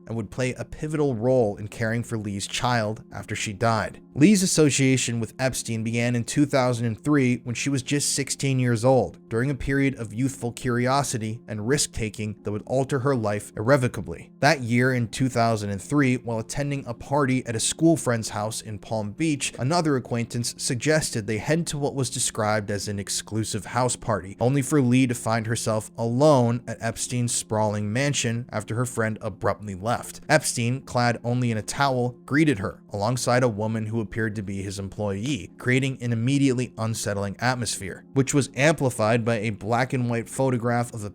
and would play a pivotal role in caring for Lee's child after she died. Lee's association with Epstein began in 2003 when she was just 16 years old, during a period of youthful curiosity and risk-taking that would alter her life irrevocably. That year in 2003, while attending a party at a school friend's house in Palm Beach, another acquaintance suggested they head to what was described as an exclusive house party, only for Lee to find herself alone at Epstein's sprawling mansion after her friend abruptly left. Epstein, clad only in a towel, greeted her alongside a woman who appeared to be his employee, creating an immediately unsettling atmosphere, which was amplified by a black and white photograph of a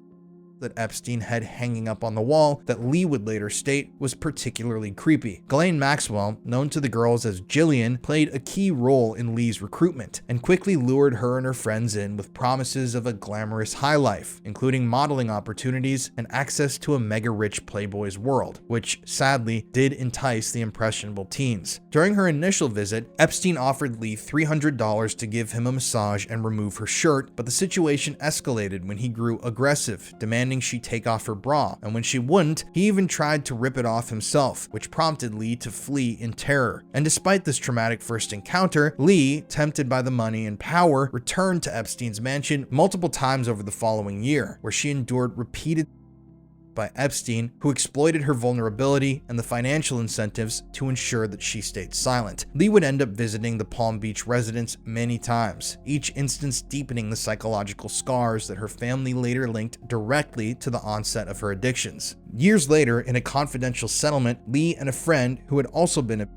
that Epstein had hanging up on the wall that Lee would later state was particularly creepy. Ghislaine Maxwell, known to the girls as Jillian, played a key role in Lee's recruitment and quickly lured her and her friends in with promises of a glamorous high life, including modeling opportunities and access to a mega-rich playboy's world, which sadly did entice the impressionable teens. During her initial visit, Epstein offered Lee $300 to give him a massage and remove her shirt, but the situation escalated when he grew aggressive, demanding she take off her bra, and when she wouldn't, he even tried to rip it off himself, which prompted Lee to flee in terror. And despite this traumatic first encounter, Lee, tempted by the money and power, returned to Epstein's mansion multiple times over the following year, where she endured repeated by Epstein, who exploited her vulnerability and the financial incentives to ensure that she stayed silent. Lee would end up visiting the Palm Beach residence many times, each instance deepening the psychological scars that her family later linked directly to the onset of her addictions. Years later, in a confidential settlement, Lee and a friend who had also been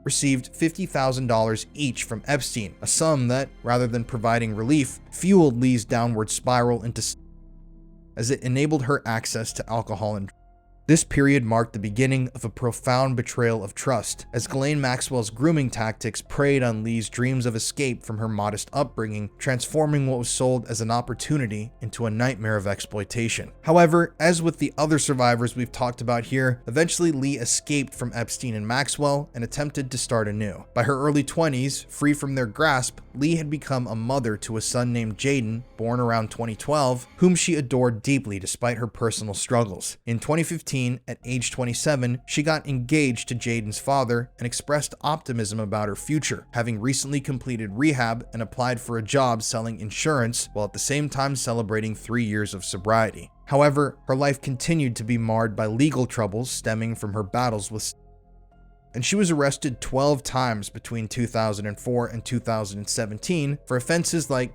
received $50,000 each from Epstein, a sum that, rather than providing relief, fueled Lee's downward spiral into as it enabled her access to alcohol and drugs. This period marked the beginning of a profound betrayal of trust, as Ghislaine Maxwell's grooming tactics preyed on Lee's dreams of escape from her modest upbringing, transforming what was sold as an opportunity into a nightmare of exploitation. However, as with the other survivors we've talked about here, eventually Lee escaped from Epstein and Maxwell and attempted to start anew. By her early 20s, free from their grasp, Lee had become a mother to a son named Jaden, born around 2012, whom she adored deeply despite her personal struggles. In 2015, at age 27, she got engaged to Jaden's father and expressed optimism about her future, having recently completed rehab and applied for a job selling insurance while at the same time celebrating 3 years of sobriety. However, her life continued to be marred by legal troubles stemming from her battles with and she was arrested 12 times between 2004 and 2017 for offenses like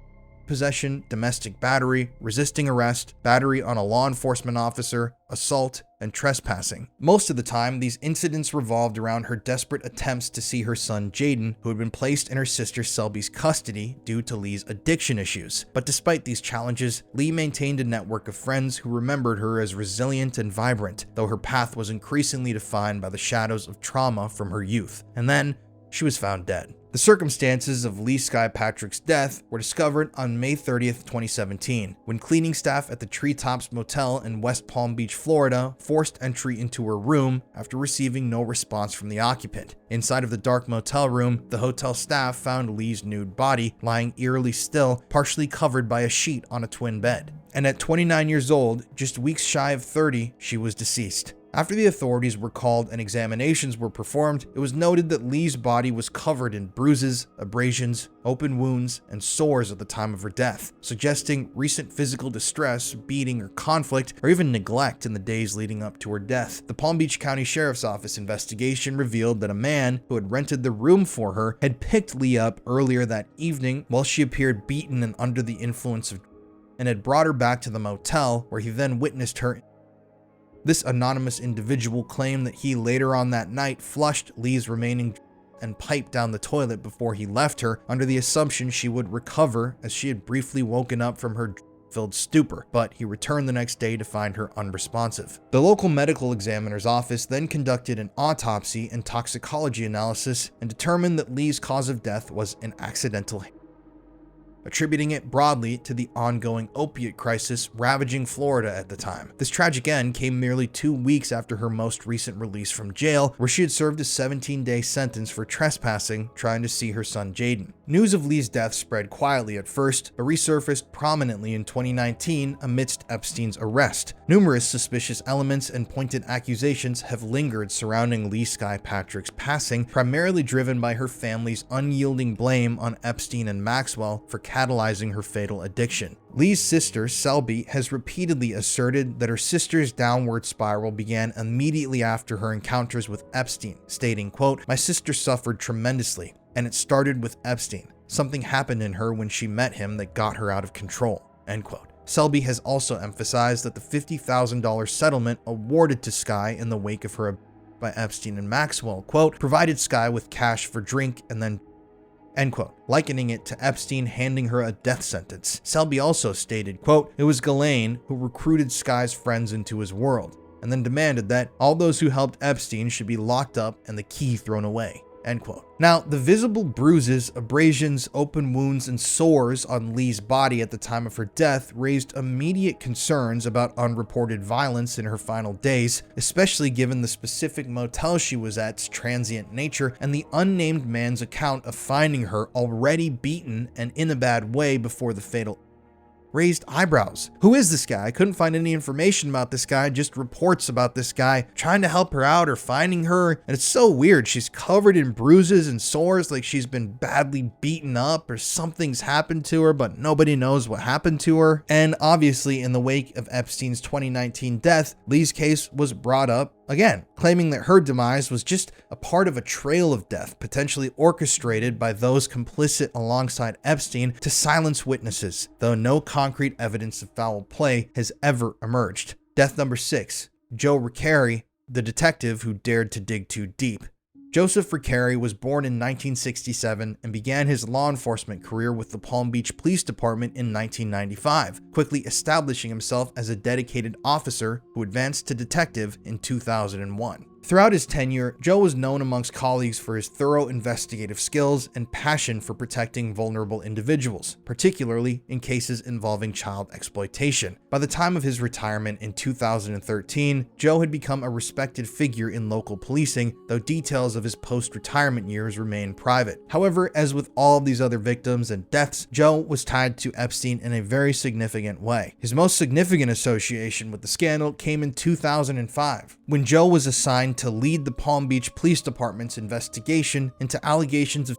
possession, domestic battery, resisting arrest, battery on a law enforcement officer, assault, and trespassing. Most of the time, these incidents revolved around her desperate attempts to see her son Jaden, who had been placed in her sister Selby's custody due to Lee's addiction issues. But despite these challenges, Lee maintained a network of friends who remembered her as resilient and vibrant, though her path was increasingly defined by the shadows of trauma from her youth. And then, she was found dead. The circumstances of Lee Sky Patrick's death were discovered on May 30th, 2017, when cleaning staff at the Treetops Motel in West Palm Beach, Florida, forced entry into her room after receiving no response from the occupant. Inside of the dark motel room, the hotel staff found Lee's nude body lying eerily still, partially covered by a sheet on a twin bed. And at 29 years old, just weeks shy of 30, she was deceased. After the authorities were called and examinations were performed, it was noted that Lee's body was covered in bruises, abrasions, open wounds, and sores at the time of her death, suggesting recent physical distress, beating, or conflict, or even neglect in the days leading up to her death. The Palm Beach County Sheriff's Office investigation revealed that a man who had rented the room for her had picked Lee up earlier that evening while she appeared beaten and under the influence of and had brought her back to the motel, where he then witnessed her. This anonymous individual claimed that he later on that night flushed Lee's remaining and piped down the toilet before he left her, under the assumption she would recover as she had briefly woken up from her filled stupor, but he returned the next day to find her unresponsive. The local medical examiner's office then conducted an autopsy and toxicology analysis and determined that Lee's cause of death was an accidental, attributing it broadly to the ongoing opiate crisis ravaging Florida at the time. This tragic end came merely 2 weeks after her most recent release from jail, where she had served a 17-day sentence for trespassing, trying to see her son Jaden. News of Lee's death spread quietly at first, but resurfaced prominently in 2019 amidst Epstein's arrest. Numerous suspicious elements and pointed accusations have lingered surrounding Lee Sky Patrick's passing, primarily driven by her family's unyielding blame on Epstein and Maxwell for catalyzing her fatal addiction. Lee's sister, Selby, has repeatedly asserted that her sister's downward spiral began immediately after her encounters with Epstein, stating, quote, "My sister suffered tremendously, and it started with Epstein. Something happened in her when she met him that got her out of control," end quote. Selby has also emphasized that the $50,000 settlement awarded to Sky in the wake of her by Epstein and Maxwell, quote, provided Sky with cash for drink and then, end quote, likening it to Epstein handing her a death sentence. Selby also stated, quote, "It was Ghislaine who recruited Sky's friends into his world, and then demanded that all those who helped Epstein should be locked up and the key thrown away," end quote. Now, the visible bruises, abrasions, open wounds, and sores on Lee's body at the time of her death raised immediate concerns about unreported violence in her final days, especially given the specific motel she was at's transient nature and the unnamed man's account of finding her already beaten and in a bad way before the fatal raised eyebrows. Who is this guy? I couldn't find any information about this guy, just reports about this guy trying to help her out or finding her. And it's so weird. She's covered in bruises and sores, like she's been badly beaten up or something's happened to her, but nobody knows what happened to her. And obviously, in the wake of Epstein's 2019 death, Lee's case was brought up again, claiming that her demise was just a part of a trail of death potentially orchestrated by those complicit alongside Epstein to silence witnesses, though no concrete evidence of foul play has ever emerged. Death number 6, Joe Recarey, the detective who dared to dig too deep. Joseph Recarey was born in 1967 and began his law enforcement career with the Palm Beach Police Department in 1995, quickly establishing himself as a dedicated officer who advanced to detective in 2001. Throughout his tenure, Joe was known amongst colleagues for his thorough investigative skills and passion for protecting vulnerable individuals, particularly in cases involving child exploitation. By the time of his retirement in 2013, Joe had become a respected figure in local policing, though details of his post-retirement years remain private. However, as with all of these other victims and deaths, Joe was tied to Epstein in a very significant way. His most significant association with the scandal came in 2005, when Joe was assigned to lead the Palm Beach Police Department's investigation into allegations of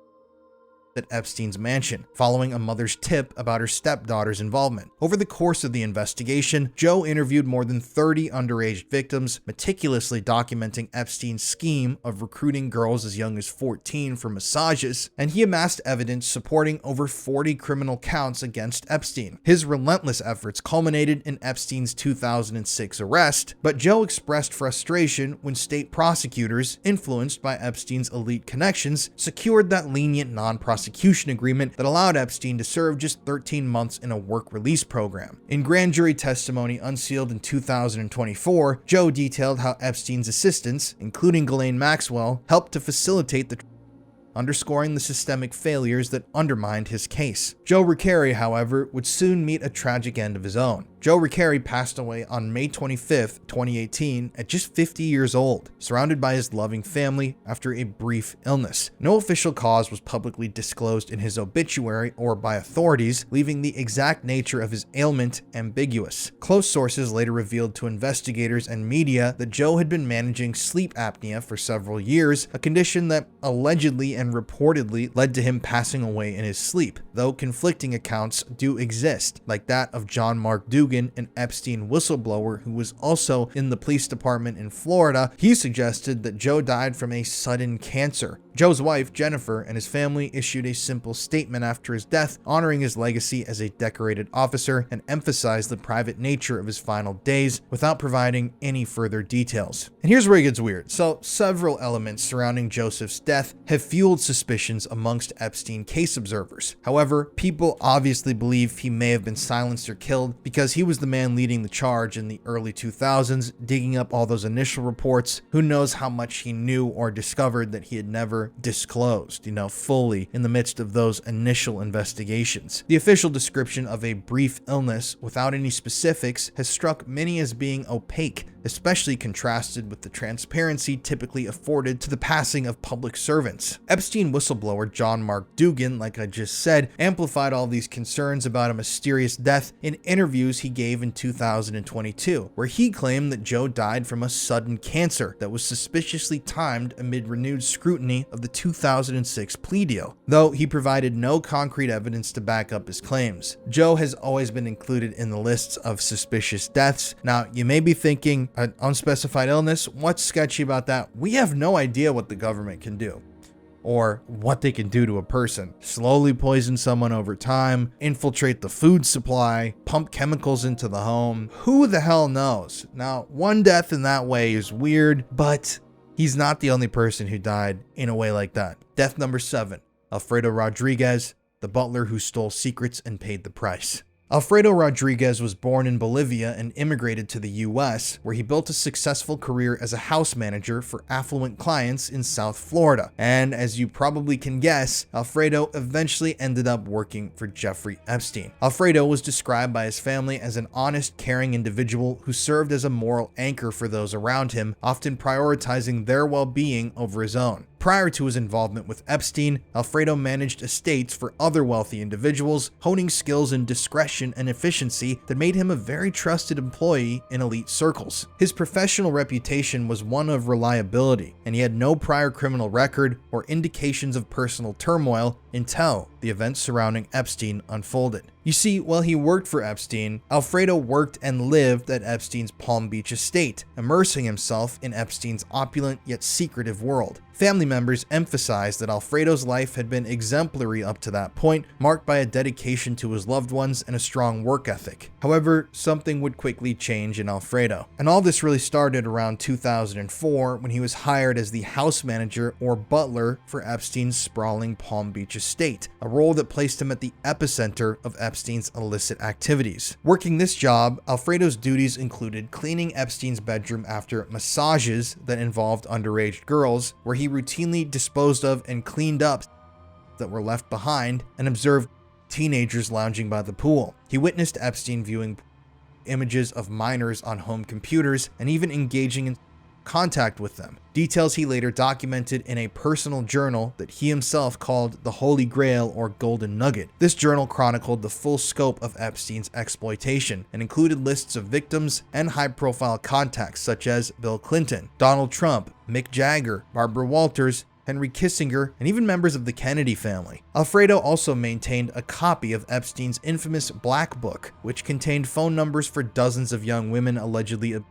at Epstein's mansion, following a mother's tip about her stepdaughter's involvement. Over the course of the investigation, Joe interviewed more than 30 underage victims, meticulously documenting Epstein's scheme of recruiting girls as young as 14 for massages, and he amassed evidence supporting over 40 criminal counts against Epstein. His relentless efforts culminated in Epstein's 2006 arrest, but Joe expressed frustration when state prosecutors, influenced by Epstein's elite connections, secured that lenient non-prosecution agreement that allowed Epstein to serve just 13 months in a work release program. In grand jury testimony unsealed in 2024, Joe detailed how Epstein's assistants, including Ghislaine Maxwell, helped to facilitate the underscoring the systemic failures that undermined his case. Joe Recarey, however, would soon meet a tragic end of his own. Joe Recarey passed away on May 25, 2018, at just 50 years old, surrounded by his loving family after a brief illness. No official cause was publicly disclosed in his obituary or by authorities, leaving the exact nature of his ailment ambiguous. Close sources later revealed to investigators and media that Joe had been managing sleep apnea for several years, a condition that allegedly and reportedly led to him passing away in his sleep, though conflicting accounts do exist, like that of John Mark Dugan, an Epstein whistleblower who was also in the police department in Florida. He suggested that Joe died from a sudden cancer. Joe's wife, Jennifer, and his family issued a simple statement after his death, honoring his legacy as a decorated officer and emphasized the private nature of his final days without providing any further details. And here's where it gets weird. So, several elements surrounding Joseph's death have fueled suspicions amongst Epstein case observers. However, people obviously believe he may have been silenced or killed because he was the man leading the charge in the early 2000s, digging up all those initial reports. Who knows how much he knew or discovered that he had never disclosed, fully in the midst of those initial investigations. The official description of a brief illness without any specifics has struck many as being opaque, especially contrasted with the transparency typically afforded to the passing of public servants. Epstein whistleblower John Mark Dugan, like I just said, amplified all these concerns about a mysterious death in interviews he gave in 2022, where he claimed that Joe died from a sudden cancer that was suspiciously timed amid renewed scrutiny of the 2006 plea deal, though he provided no concrete evidence to back up his claims. Joe has always been included in the lists of suspicious deaths. Now, you may be thinking, an unspecified illness? What's sketchy about that? We have no idea what the government can do, or what they can do to a person. Slowly poison someone over time, infiltrate the food supply, pump chemicals into the home. Who the hell knows? Now, one death in that way is weird, but he's not the only person who died in a way like that. Death number 7, Alfredo Rodriguez, the butler who stole secrets and paid the price. Alfredo Rodriguez was born in Bolivia and immigrated to the US, where he built a successful career as a house manager for affluent clients in South Florida. And as you probably can guess, Alfredo eventually ended up working for Jeffrey Epstein. Alfredo was described by his family as an honest, caring individual who served as a moral anchor for those around him, often prioritizing their well-being over his own. Prior to his involvement with Epstein, Alfredo managed estates for other wealthy individuals, honing skills in discretion and efficiency that made him a very trusted employee in elite circles. His professional reputation was one of reliability, and he had no prior criminal record or indications of personal turmoil until the events surrounding Epstein unfolded. You see, while he worked for Epstein, Alfredo worked and lived at Epstein's Palm Beach estate, immersing himself in Epstein's opulent yet secretive world. Family members emphasized that Alfredo's life had been exemplary up to that point, marked by a dedication to his loved ones and a strong work ethic. However, something would quickly change in Alfredo. And all this really started around 2004 when he was hired as the house manager or butler for Epstein's sprawling Palm Beach estate, a role that placed him at the epicenter of Epstein's illicit activities. Working this job, Alfredo's duties included cleaning Epstein's bedroom after massages that involved underage girls, where he routinely disposed of and cleaned up that were left behind, and observed teenagers lounging by the pool. He witnessed Epstein viewing images of minors on home computers and even engaging in contact with them, details he later documented in a personal journal that he himself called the Holy Grail or Golden Nugget. This journal chronicled the full scope of Epstein's exploitation and included lists of victims and high-profile contacts such as Bill Clinton, Donald Trump, Mick Jagger, Barbara Walters, Henry Kissinger, and even members of the Kennedy family. Alfredo also maintained a copy of Epstein's infamous Black Book, which contained phone numbers for dozens of young women allegedly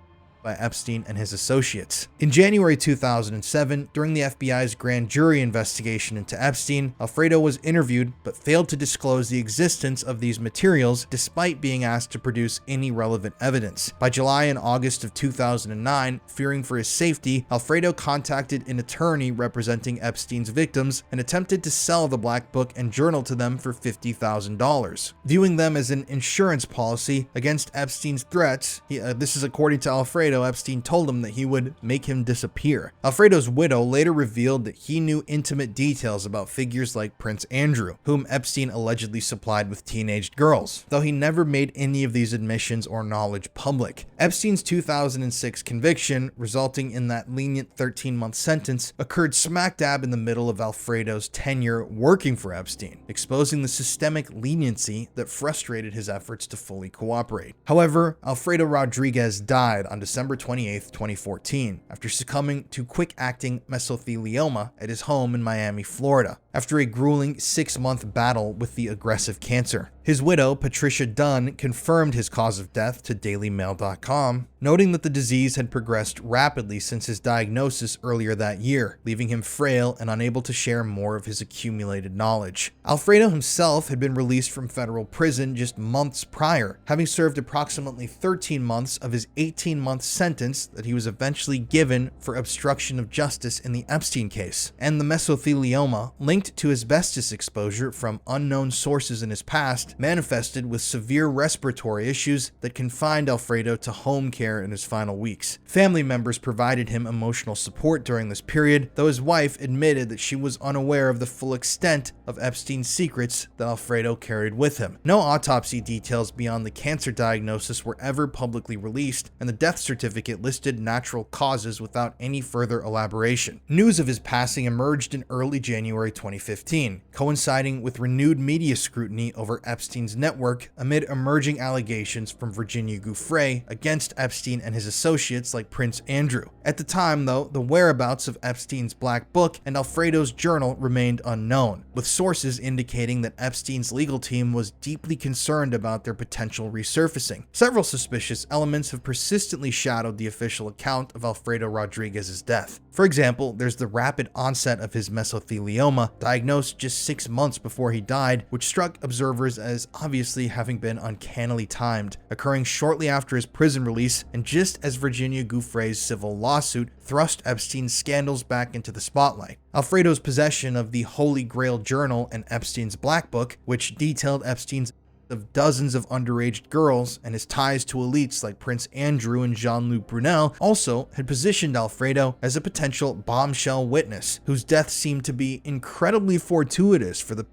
by Epstein and his associates. In January 2007, during the FBI's grand jury investigation into Epstein, Alfredo was interviewed but failed to disclose the existence of these materials despite being asked to produce any relevant evidence. By July and August of 2009, fearing for his safety, Alfredo contacted an attorney representing Epstein's victims and attempted to sell the Black Book and journal to them for $50,000. Viewing them as an insurance policy against Epstein's threats, this is according to Alfredo, Alfredo, Epstein told him that he would make him disappear. Alfredo's widow later revealed that he knew intimate details about figures like Prince Andrew, whom Epstein allegedly supplied with teenage girls, though he never made any of these admissions or knowledge public. Epstein's 2006 conviction, resulting in that lenient 13-month sentence, occurred smack dab in the middle of Alfredo's tenure working for Epstein, exposing the systemic leniency that frustrated his efforts to fully cooperate. However, Alfredo Rodriguez died on December 28, 2014, after succumbing to quick-acting mesothelioma at his home in Miami, Florida, after a grueling 6-month battle with the aggressive cancer. His widow, Patricia Dunn, confirmed his cause of death to DailyMail.com, noting that the disease had progressed rapidly since his diagnosis earlier that year, leaving him frail and unable to share more of his accumulated knowledge. Alfredo himself had been released from federal prison just months prior, having served approximately 13 months of his 18-month sentence that he was eventually given for obstruction of justice in the Epstein case. And the mesothelioma, linked to asbestos exposure from unknown sources in his past, manifested with severe respiratory issues that confined Alfredo to home care in his final weeks. Family members provided him emotional support during this period, though his wife admitted that she was unaware of the full extent of Epstein's secrets that Alfredo carried with him. No autopsy details beyond the cancer diagnosis were ever publicly released, and the death certificate listed natural causes without any further elaboration. News of his passing emerged in early January 2015, coinciding with renewed media scrutiny over Epstein's network amid emerging allegations from Virginia Giuffre against Epstein and his associates like Prince Andrew. At the time, though, the whereabouts of Epstein's Black Book and Alfredo's journal remained unknown, with sources indicating that Epstein's legal team was deeply concerned about their potential resurfacing. Several suspicious elements have persistently shadowed the official account of Alfredo Rodriguez's death. For example, there's the rapid onset of his mesothelioma, diagnosed just 6 months before he died, which struck observers as obviously having been uncannily timed, occurring shortly after his prison release and just as Virginia Giuffre's civil lawsuit thrust Epstein's scandals back into the spotlight. Alfredo's possession of the Holy Grail journal and Epstein's Black Book, which detailed Epstein's of dozens of underage girls and his ties to elites like Prince Andrew and Jean-Luc Brunel, also had positioned Alfredo as a potential bombshell witness, whose death seemed to be incredibly fortuitous for the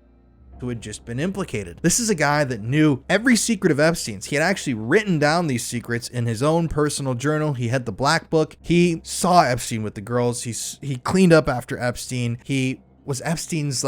who had just been implicated. This is a guy that knew every secret of Epstein's. He had actually written down these secrets in his own personal journal. He had the Black Book. He saw Epstein with the girls. He cleaned up after Epstein. He was Epstein's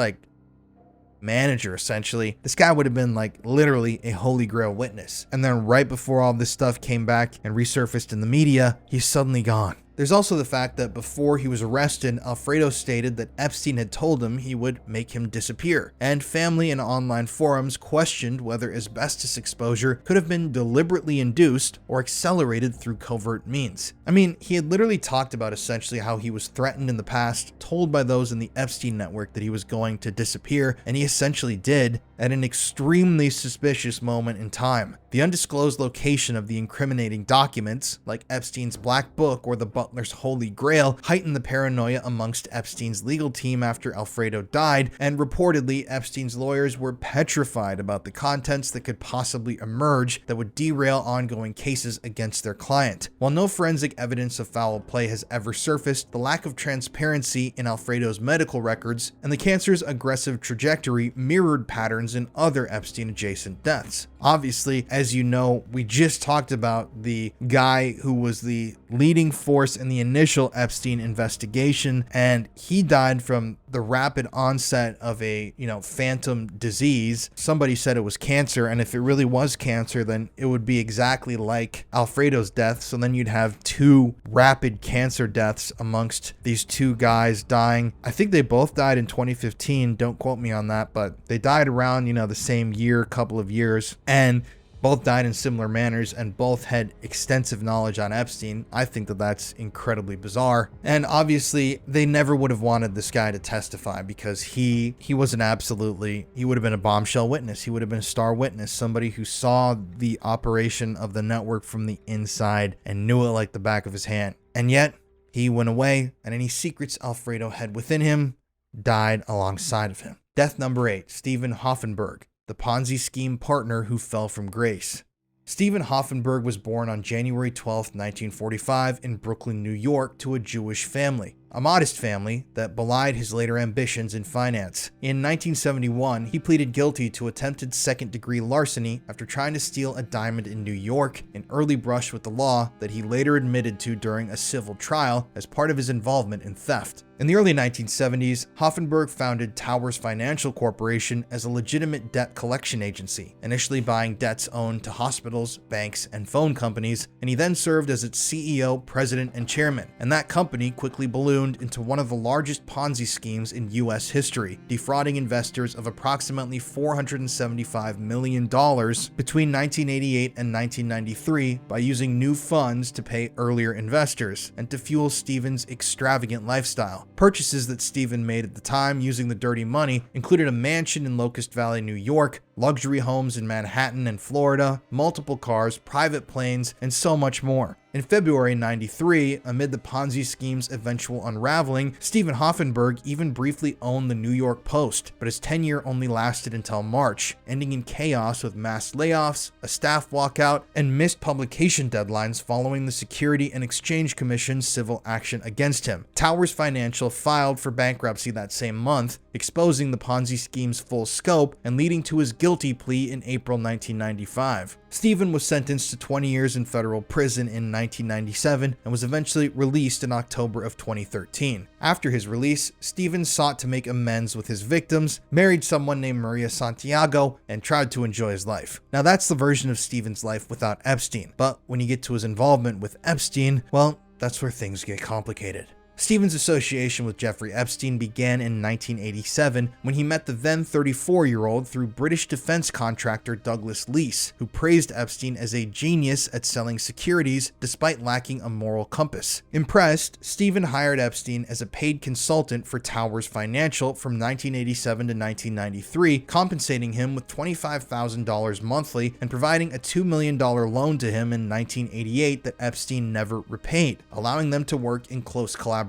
manager, essentially. This guy would have been literally a holy grail witness. And then right before all this stuff came back and resurfaced in the media, he's suddenly gone. There's also the fact that before he was arrested, Alfredo stated that Epstein had told him he would make him disappear, and family and online forums questioned whether asbestos exposure could have been deliberately induced or accelerated through covert means. I mean, he had literally talked about essentially how he was threatened in the past, told by those in the Epstein network that he was going to disappear, and he essentially did at an extremely suspicious moment in time. The undisclosed location of the incriminating documents, like Epstein's Black Book or the Butler's Holy Grail, heightened the paranoia amongst Epstein's legal team after Alfredo died, and reportedly Epstein's lawyers were petrified about the contents that could possibly emerge that would derail ongoing cases against their client. While no forensic evidence of foul play has ever surfaced, the lack of transparency in Alfredo's medical records and the cancer's aggressive trajectory mirrored patterns in other Epstein-adjacent deaths. Obviously, as you know, we just talked about the guy who was the leading force in the initial Epstein investigation, and he died from the rapid onset of a, phantom disease. Somebody said it was cancer, and if it really was cancer, then it would be exactly like Alfredo's death. So then you'd have two rapid cancer deaths amongst these two guys dying. I think they both died in 2015. Don't quote me on that, but they died around, the same year, couple of years, and both died in similar manners and both had extensive knowledge on Epstein. I think that that's incredibly bizarre. And obviously they never would have wanted this guy to testify because he would have been a bombshell witness. He would have been a star witness, somebody who saw the operation of the network from the inside and knew it like the back of his hand. And yet he went away, and any secrets Alfredo had within him died alongside of him. Death number 8, Stephen Hoffenberg, the Ponzi scheme partner who fell from grace. Stephen Hoffenberg was born on January 12, 1945 in Brooklyn, New York to a Jewish family. A modest family that belied his later ambitions in finance. In 1971, he pleaded guilty to attempted second-degree larceny after trying to steal a diamond in New York, an early brush with the law that he later admitted to during a civil trial as part of his involvement in theft. In the early 1970s, Hoffenberg founded Towers Financial Corporation as a legitimate debt collection agency, initially buying debts owed to hospitals, banks, and phone companies, and he then served as its CEO, president, and chairman. And that company quickly ballooned into one of the largest Ponzi schemes in U.S. history, defrauding investors of approximately $475 million between 1988 and 1993 by using new funds to pay earlier investors and to fuel Stephen's extravagant lifestyle. Purchases that Stephen made at the time using the dirty money included a mansion in Locust Valley, New York, luxury homes in Manhattan and Florida, multiple cars, private planes, and so much more. In February 93, amid the Ponzi scheme's eventual unraveling, Stephen Hoffenberg even briefly owned the New York Post, but his tenure only lasted until March, ending in chaos with mass layoffs, a staff walkout, and missed publication deadlines following the Security and Exchange Commission's civil action against him. Towers Financial filed for bankruptcy that same month, exposing the Ponzi scheme's full scope and leading to his guilty plea in April 1995. Stephen was sentenced to 20 years in federal prison in 1997 and was eventually released in October of 2013. After his release, Stephen sought to make amends with his victims, married someone named Maria Santiago, and tried to enjoy his life. Now that's the version of Stephen's life without Epstein, but when you get to his involvement with Epstein, well, that's where things get complicated. Stephen's association with Jeffrey Epstein began in 1987 when he met the then 34-year-old through British defense contractor Douglas Leese, who praised Epstein as a genius at selling securities despite lacking a moral compass. Impressed, Stephen hired Epstein as a paid consultant for Towers Financial from 1987 to 1993, compensating him with $25,000 monthly and providing a $2 million loan to him in 1988 that Epstein never repaid, allowing them to work in close collaboration.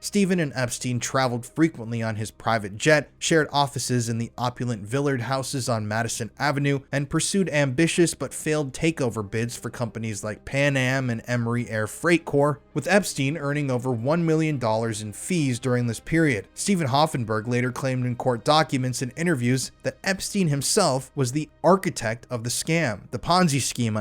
Stephen and Epstein traveled frequently on his private jet, shared offices in the opulent Villard houses on Madison Avenue, and pursued ambitious but failed takeover bids for companies like Pan Am and Emory Air Freight Corps, with Epstein earning over $1 million in fees during this period. Stephen Hoffenberg later claimed in court documents and interviews that Epstein himself was the architect of the scam, the Ponzi scheme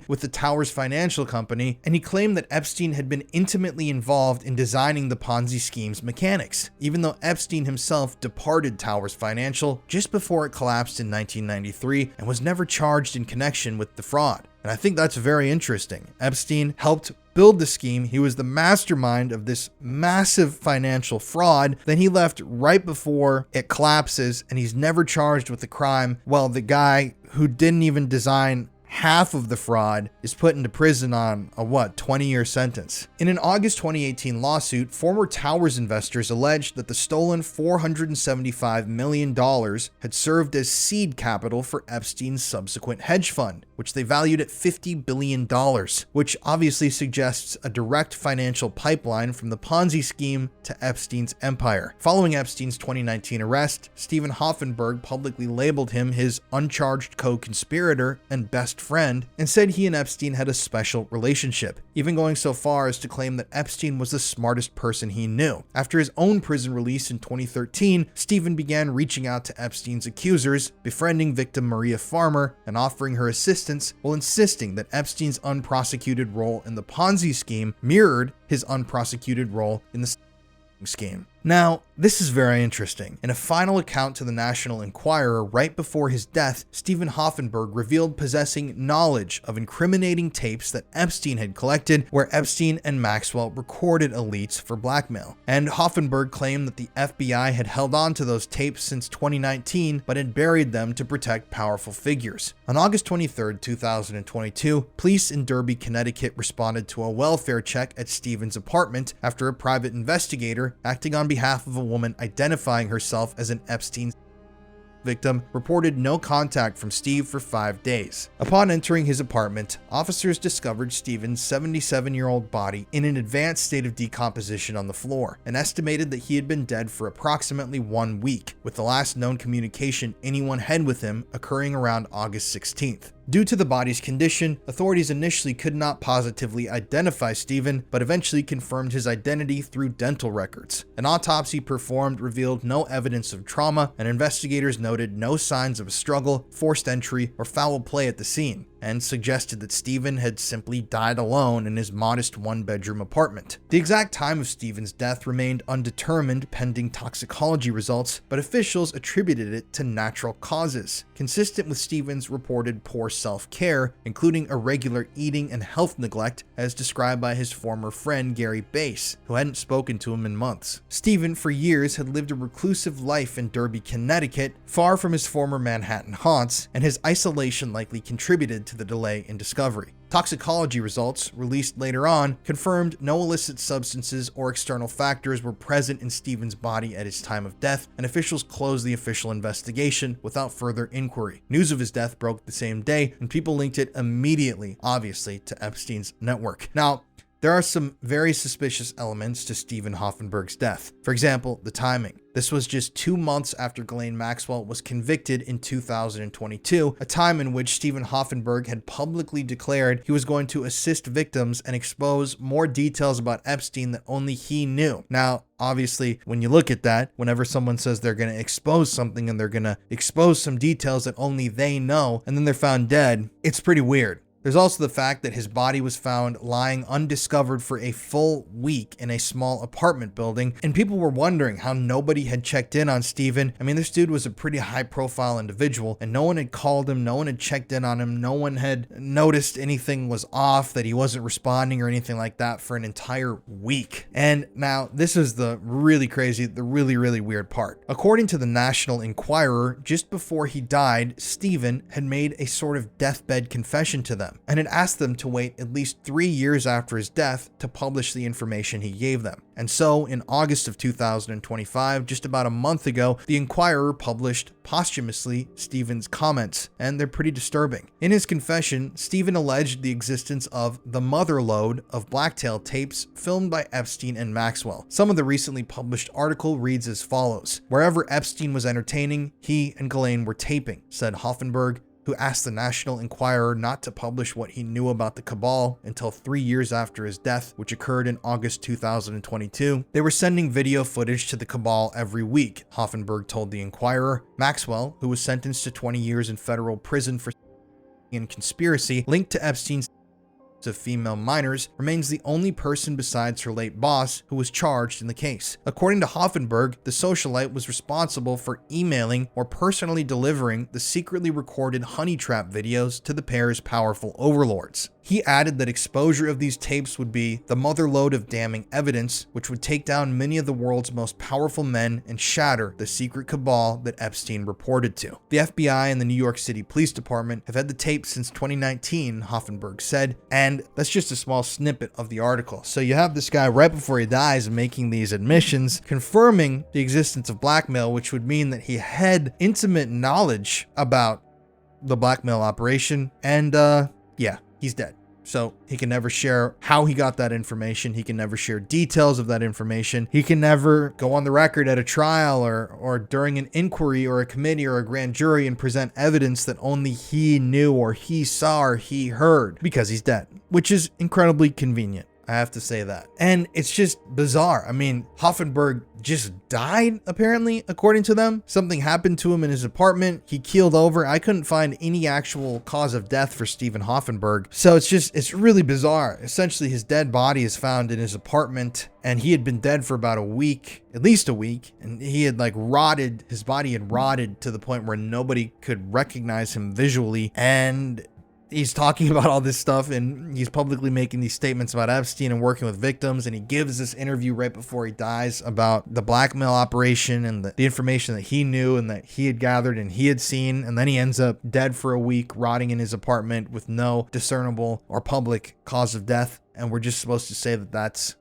with the Towers Financial Company, and he claimed that Epstein had been intimately involved in designing the Ponzi scheme's mechanics, even though Epstein himself departed Towers Financial just before it collapsed in 1993 and was never charged in connection with the fraud. And I think that's very interesting. Epstein helped build the scheme. He was the mastermind of this massive financial fraud. Then he left right before it collapses and he's never charged with the crime. Well, the guy who didn't even design half of the fraud is put into prison on a 20-year sentence. In an August 2018 lawsuit, former Towers investors alleged that the stolen $475 million had served as seed capital for Epstein's subsequent hedge fund, which they valued at $50 billion, which obviously suggests a direct financial pipeline from the Ponzi scheme to Epstein's empire. Following Epstein's 2019 arrest, Stephen Hoffenberg publicly labeled him his uncharged co-conspirator and best friend, and said he and Epstein had a special relationship, even going so far as to claim that Epstein was the smartest person he knew. After his own prison release in 2013, Stephen began reaching out to Epstein's accusers, befriending victim Maria Farmer and offering her assistance while insisting that Epstein's unprosecuted role in the Ponzi scheme mirrored his unprosecuted role in the scheme. Now, this is very interesting. In a final account to the National Enquirer right before his death, Stephen Hoffenberg revealed possessing knowledge of incriminating tapes that Epstein had collected, where Epstein and Maxwell recorded elites for blackmail. And Hoffenberg claimed that the FBI had held on to those tapes since 2019, but had buried them to protect powerful figures. On August 23, 2022, police in Derby, Connecticut responded to a welfare check at Stephen's apartment after a private investigator, acting on behalf of a woman identifying herself as an Epstein victim, reported no contact from Steve for 5 days. Upon entering his apartment, officers discovered Stephen's 77-year-old body in an advanced state of decomposition on the floor, and estimated that he had been dead for approximately 1 week, with the last known communication anyone had with him occurring around August 16th. Due to the body's condition, authorities initially could not positively identify Stephen, but eventually confirmed his identity through dental records. An autopsy performed revealed no evidence of trauma, and investigators noted no signs of a struggle, forced entry, or foul play at the scene, and suggested that Stephen had simply died alone in his modest one-bedroom apartment. The exact time of Stephen's death remained undetermined pending toxicology results, but officials attributed it to natural causes, consistent with Stephen's reported poor self-care, including irregular eating and health neglect, as described by his former friend Gary Bass, who hadn't spoken to him in months. Stephen, for years, had lived a reclusive life in Derby, Connecticut, far from his former Manhattan haunts, and his isolation likely contributed to the delay in discovery. Toxicology results, released later on, confirmed no illicit substances or external factors were present in Stephen's body at his time of death, and officials closed the official investigation without further inquiry. News of his death broke the same day, and people linked it immediately, obviously, to Epstein's network. Now, there are some very suspicious elements to Stephen Hoffenberg's death. For example, the timing. This was just 2 months after Ghislaine Maxwell was convicted in 2022, a time in which Stephen Hoffenberg had publicly declared he was going to assist victims and expose more details about Epstein that only he knew. Now, obviously, when you look at that, whenever someone says they're going to expose something and they're going to expose some details that only they know, and then they're found dead, it's pretty weird. There's also the fact that his body was found lying undiscovered for a full week in a small apartment building, and people were wondering how nobody had checked in on Stephen. I mean, this dude was a pretty high-profile individual, and no one had called him, no one had checked in on him, no one had noticed anything was off, that he wasn't responding or anything like that for an entire week. And now, this is the really crazy, the really, really weird part. According to the National Enquirer, just before he died, Stephen had made a sort of deathbed confession to them, and had asked them to wait at least 3 years after his death to publish the information he gave them. And so, in August of 2025, just about a month ago, the Enquirer published posthumously Stephen's comments, and they're pretty disturbing. In his confession, Stephen alleged the existence of the mother lode of blacktail tapes filmed by Epstein and Maxwell. Some of the recently published article reads as follows: "Wherever Epstein was entertaining, he and Ghislaine were taping," said Hoffenberg, who asked the National Enquirer not to publish what he knew about the cabal until 3 years after his death, which occurred in August 2022. They were sending video footage to the cabal every week, Hoffenberg told the Enquirer. Maxwell, who was sentenced to 20 years in federal prison for conspiracy linked to Epstein's of female minors, remains the only person besides her late boss who was charged in the case. According to Hoffenberg, the socialite was responsible for emailing or personally delivering the secretly recorded honey trap videos to the pair's powerful overlords. He added that exposure of these tapes would be the mother lode of damning evidence, which would take down many of the world's most powerful men and shatter the secret cabal that Epstein reported to. The FBI and the New York City Police Department have had the tapes since 2019, Hoffenberg said, and that's just a small snippet of the article. So you have this guy right before he dies making these admissions, confirming the existence of blackmail, which would mean that he had intimate knowledge about the blackmail operation, and yeah, he's dead. So he can never share how he got that information. He can never share details of that information. He can never go on the record at a trial or during an inquiry or a committee or a grand jury and present evidence that only he knew or he saw or he heard, because he's dead, which is incredibly convenient. I have to say that. And it's just bizarre. I mean, Hoffenberg just died, apparently, according to them. Something happened to him in his apartment. He keeled over. I couldn't find any actual cause of death for Stephen Hoffenberg. So it's really bizarre. Essentially, his dead body is found in his apartment, and he had been dead for about a week, at least a week, and he had rotted. His body had rotted to the point where nobody could recognize him visually, and he's talking about all this stuff, and he's publicly making these statements about Epstein and working with victims, and he gives this interview right before he dies about the blackmail operation and the information that he knew and that he had gathered and he had seen, and then he ends up dead for a week, rotting in his apartment with no discernible or public cause of death, and we're just supposed to say that that's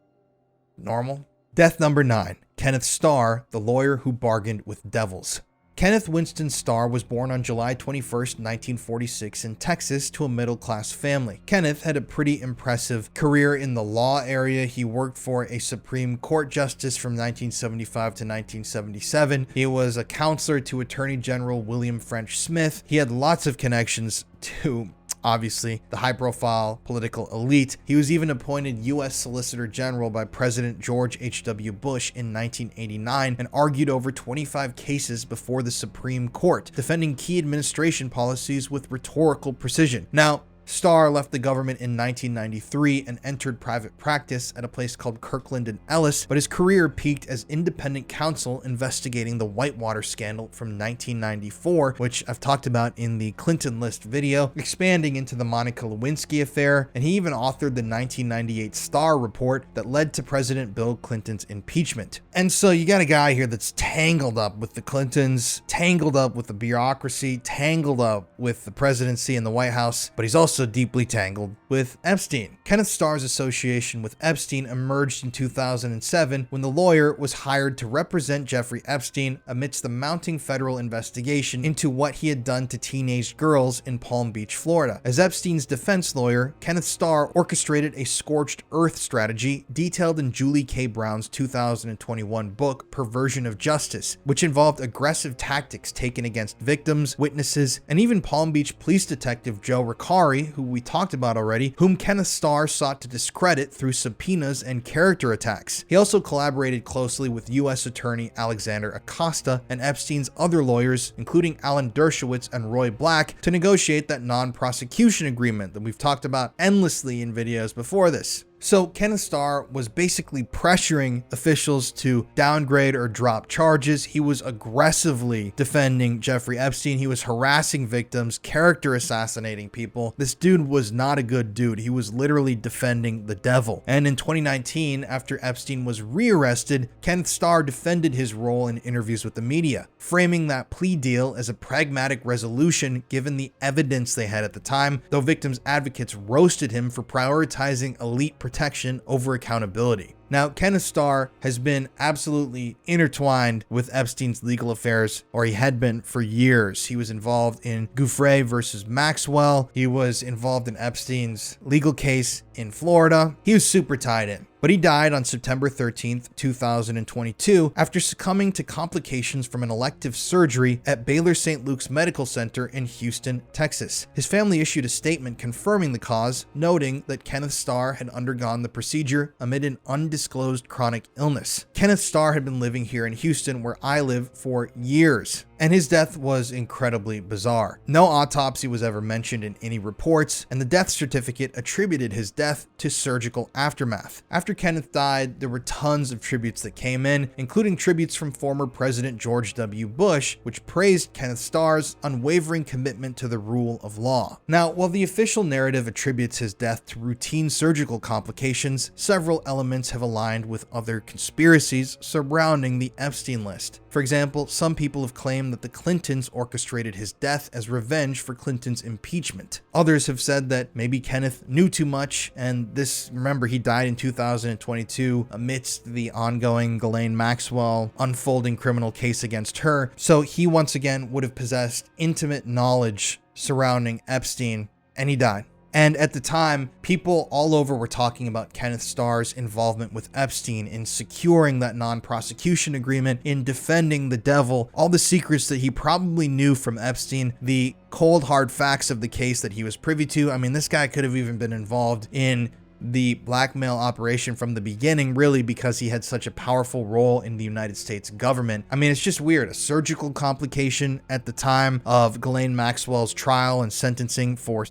normal? Death number 9. Kenneth Starr, the lawyer who bargained with devils. Kenneth Winston Starr was born on July 21st, 1946 in Texas to a middle-class family. Kenneth had a pretty impressive career in the law area. He worked for a Supreme Court justice from 1975 to 1977. He was a counselor to Attorney General William French Smith. He had lots of connections to obviously the high-profile political elite. He was even appointed U.S. Solicitor General by President George H.W. Bush in 1989 and argued over 25 cases before the Supreme Court, defending key administration policies with rhetorical precision. Now, Starr left the government in 1993 and entered private practice at a place called Kirkland & Ellis, but his career peaked as independent counsel investigating the Whitewater scandal from 1994, which I've talked about in the Clinton List video, expanding into the Monica Lewinsky affair, and he even authored the 1998 Starr report that led to President Bill Clinton's impeachment. And so you got a guy here that's tangled up with the Clintons, tangled up with the bureaucracy, tangled up with the presidency and the White House, but he's also deeply tangled with Epstein. Kenneth Starr's association with Epstein emerged in 2007 when the lawyer was hired to represent Jeffrey Epstein amidst the mounting federal investigation into what he had done to teenage girls in Palm Beach, Florida. As Epstein's defense lawyer, Kenneth Starr orchestrated a scorched earth strategy detailed in Julie K. Brown's 2021 book, Perversion of Justice, which involved aggressive tactics taken against victims, witnesses, and even Palm Beach police detective Joe Riccari, who we talked about already, whom Kenneth Starr sought to discredit through subpoenas and character attacks. He also collaborated closely with U.S. Attorney Alexander Acosta and Epstein's other lawyers, including Alan Dershowitz and Roy Black, to negotiate that non-prosecution agreement that we've talked about endlessly in videos before this. So Kenneth Starr was basically pressuring officials to downgrade or drop charges. He was aggressively defending Jeffrey Epstein. He was harassing victims, character assassinating people. This dude was not a good dude. He was literally defending the devil. And in 2019, after Epstein was rearrested, Kenneth Starr defended his role in interviews with the media, framing that plea deal as a pragmatic resolution given the evidence they had at the time, though victims' advocates roasted him for prioritizing elite protection over accountability. Now, Kenneth Starr has been absolutely intertwined with Epstein's legal affairs, or he had been for years. He was involved in Giuffre versus Maxwell. He was involved in Epstein's legal case in Florida. He was super tied in. But he died on September 13th, 2022, after succumbing to complications from an elective surgery at Baylor St. Luke's Medical Center in Houston, Texas. His family issued a statement confirming the cause, noting that Kenneth Starr had undergone the procedure amid an undisclosed chronic illness. Kenneth Starr had been living here in Houston, where I live, for years, and his death was incredibly bizarre. No autopsy was ever mentioned in any reports, and the death certificate attributed his death to surgical aftermath. After Kenneth died, there were tons of tributes that came in, including tributes from former President George W. Bush, which praised Kenneth Starr's unwavering commitment to the rule of law. Now, while the official narrative attributes his death to routine surgical complications, several elements have aligned with other conspiracies surrounding the Epstein list. For example, some people have claimed that the Clintons orchestrated his death as revenge for Clinton's impeachment. Others have said that maybe Kenneth knew too much, and this, remember, he died in 2022 amidst the ongoing Ghislaine Maxwell unfolding criminal case against her, so he once again would have possessed intimate knowledge surrounding Epstein, and he died. And at the time, people all over were talking about Kenneth Starr's involvement with Epstein in securing that non-prosecution agreement, in defending the devil, all the secrets that he probably knew from Epstein, the cold hard facts of the case that he was privy to. I mean, this guy could have even been involved in the blackmail operation from the beginning, really, because he had such a powerful role in the United States government. I mean, it's just weird. A surgical complication at the time of Ghislaine Maxwell's trial and sentencing for...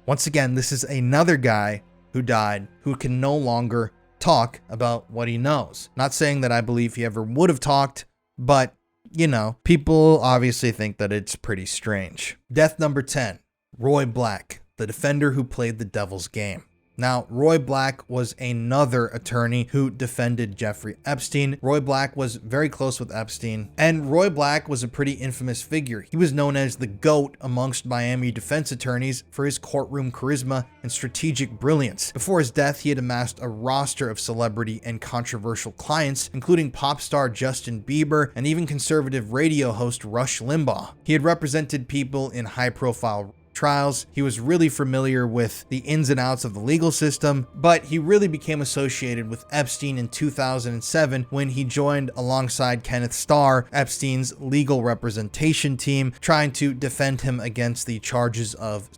Once again, this is another guy who died who can no longer talk about what he knows. Not saying that I believe he ever would have talked, but, you know, people obviously think that it's pretty strange. Death number 10, Roy Black, the defender who played the devil's game. Now, Roy Black was another attorney who defended Jeffrey Epstein. Roy Black was very close with Epstein, and Roy Black was a pretty infamous figure. He was known as the GOAT amongst Miami defense attorneys for his courtroom charisma and strategic brilliance. Before his death, he had amassed a roster of celebrity and controversial clients, including pop star Justin Bieber and even conservative radio host Rush Limbaugh. He had represented people in high-profile trials. He was really familiar with the ins and outs of the legal system, but he really became associated with Epstein in 2007 when he joined alongside Kenneth Starr, Epstein's legal representation team, trying to defend him against the charges of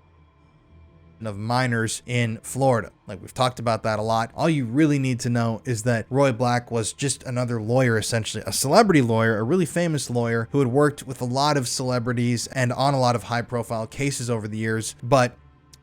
of minors in Florida. Like, we've talked about that a lot. All you really need to know is that Roy Black was just another lawyer, essentially a celebrity lawyer, a really famous lawyer who had worked with a lot of celebrities and on a lot of high profile cases over the years. But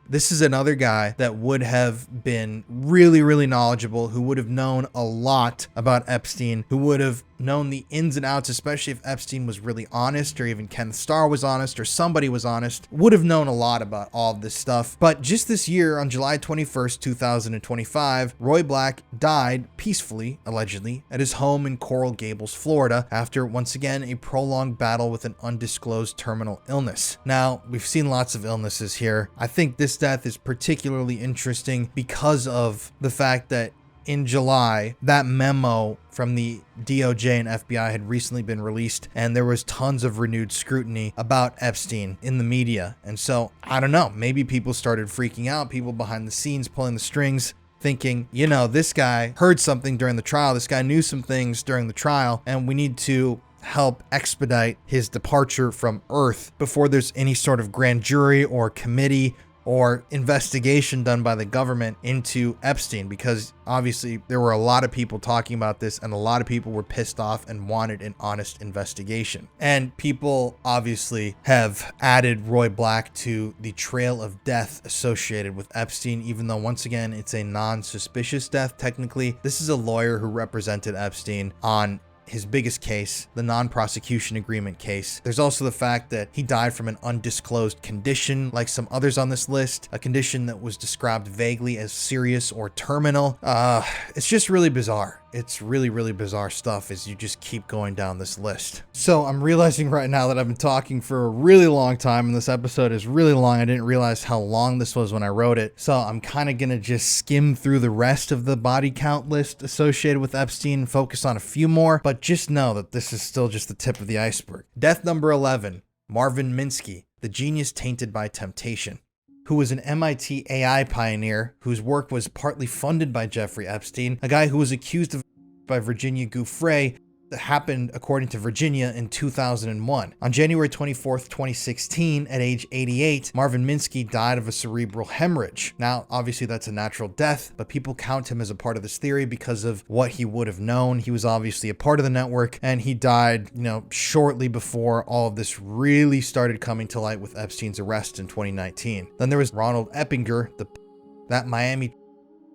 this is another guy that would have been really, really knowledgeable, who would have known a lot about Epstein, who would have known the ins and outs, especially if Epstein was really honest, or even Ken Starr was honest, or somebody was honest, would have known a lot about all of this stuff. But just this year, on July 21st, 2025, Roy Black died peacefully, allegedly, at his home in Coral Gables, Florida, after once again a prolonged battle with an undisclosed terminal illness. Now, we've seen lots of illnesses here. I think this death is particularly interesting because of the fact that in July, that memo from the DOJ and FBI had recently been released, and there was tons of renewed scrutiny about Epstein in the media. And so, I don't know, maybe people started freaking out, people behind the scenes pulling the strings, thinking, you know, this guy heard something during the trial, this guy knew some things during the trial, and we need to help expedite his departure from Earth before there's any sort of grand jury or committee or investigation done by the government into Epstein, because obviously there were a lot of people talking about this and a lot of people were pissed off and wanted an honest investigation. And people obviously have added Roy Black to the trail of death associated with Epstein, even though once again it's a non-suspicious death technically. This is a lawyer who represented Epstein on his biggest case, the non-prosecution agreement case. There's also the fact that he died from an undisclosed condition, like some others on this list, a condition that was described vaguely as serious or terminal. It's just really bizarre. It's really, really bizarre stuff as you just keep going down this list. So I'm realizing right now that I've been talking for a really long time, and this episode is really long. I didn't realize how long this was when I wrote it. So I'm kind of going to just skim through the rest of the body count list associated with Epstein, focus on a few more, but just know that this is still just the tip of the iceberg. Death number 11, Marvin Minsky, the genius tainted by temptation, who was an MIT AI pioneer whose work was partly funded by Jeffrey Epstein, a guy who was accused of by Virginia Giuffre that happened, according to Virginia, in 2001. On January 24th, 2016, at age 88, Marvin Minsky died of a cerebral hemorrhage. Now, obviously that's a natural death, but people count him as a part of this theory because of what he would have known. He was obviously a part of the network, and he died, shortly before all of this really started coming to light with Epstein's arrest in 2019. Then there was Ronald Eppinger, that Miami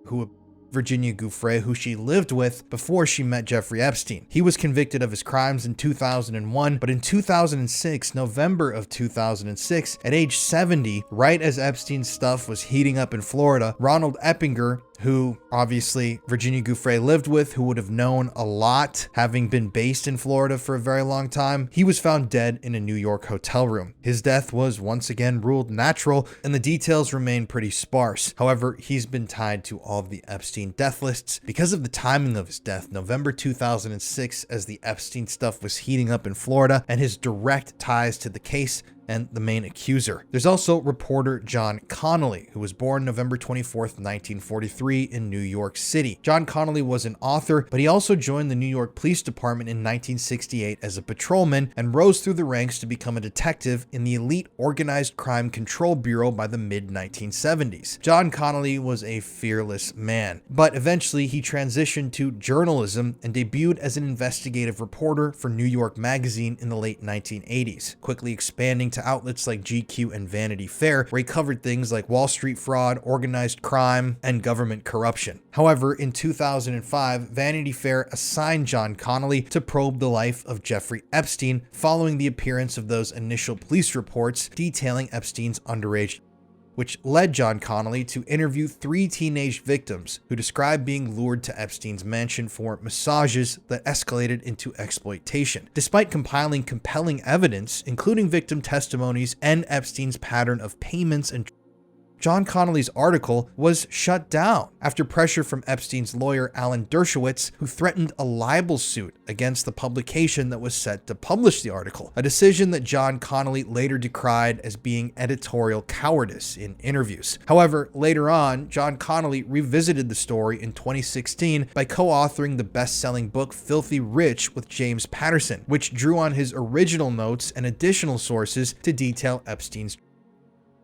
who Virginia Giuffre, who she lived with before she met Jeffrey Epstein. He was convicted of his crimes in 2001, but in 2006, November of 2006, at age 70, right as Epstein's stuff was heating up in Florida, Ronald Eppinger, who obviously Virginia Giuffre lived with, who would have known a lot, having been based in Florida for a very long time, he was found dead in a New York hotel room. His death was once again ruled natural, and the details remain pretty sparse. However, he's been tied to all of the Epstein death lists because of the timing of his death, November 2006, as the Epstein stuff was heating up in Florida, and his direct ties to the case and the main accuser. There's also reporter John Connolly, who was born November 24th, 1943 in New York City. John Connolly was an author, but he also joined the New York Police Department in 1968 as a patrolman and rose through the ranks to become a detective in the elite Organized Crime Control Bureau by the mid-1970s. John Connolly was a fearless man, but eventually he transitioned to journalism and debuted as an investigative reporter for New York Magazine in the late 1980s, quickly expanding to outlets like GQ and Vanity Fair, where he covered things like Wall Street fraud, organized crime, and government corruption. However, in 2005, Vanity Fair assigned John Connolly to probe the life of Jeffrey Epstein following the appearance of those initial police reports detailing Epstein's underage, which led John Connolly to interview 3 teenage victims who described being lured to Epstein's mansion for massages that escalated into exploitation. Despite compiling compelling evidence, including victim testimonies and Epstein's pattern of payments and John Connolly's article was shut down after pressure from Epstein's lawyer Alan Dershowitz, who threatened a libel suit against the publication that was set to publish the article, a decision that John Connolly later decried as being editorial cowardice in interviews. However, later on, John Connolly revisited the story in 2016 by co-authoring the best-selling book Filthy Rich with James Patterson, which drew on his original notes and additional sources to detail Epstein's.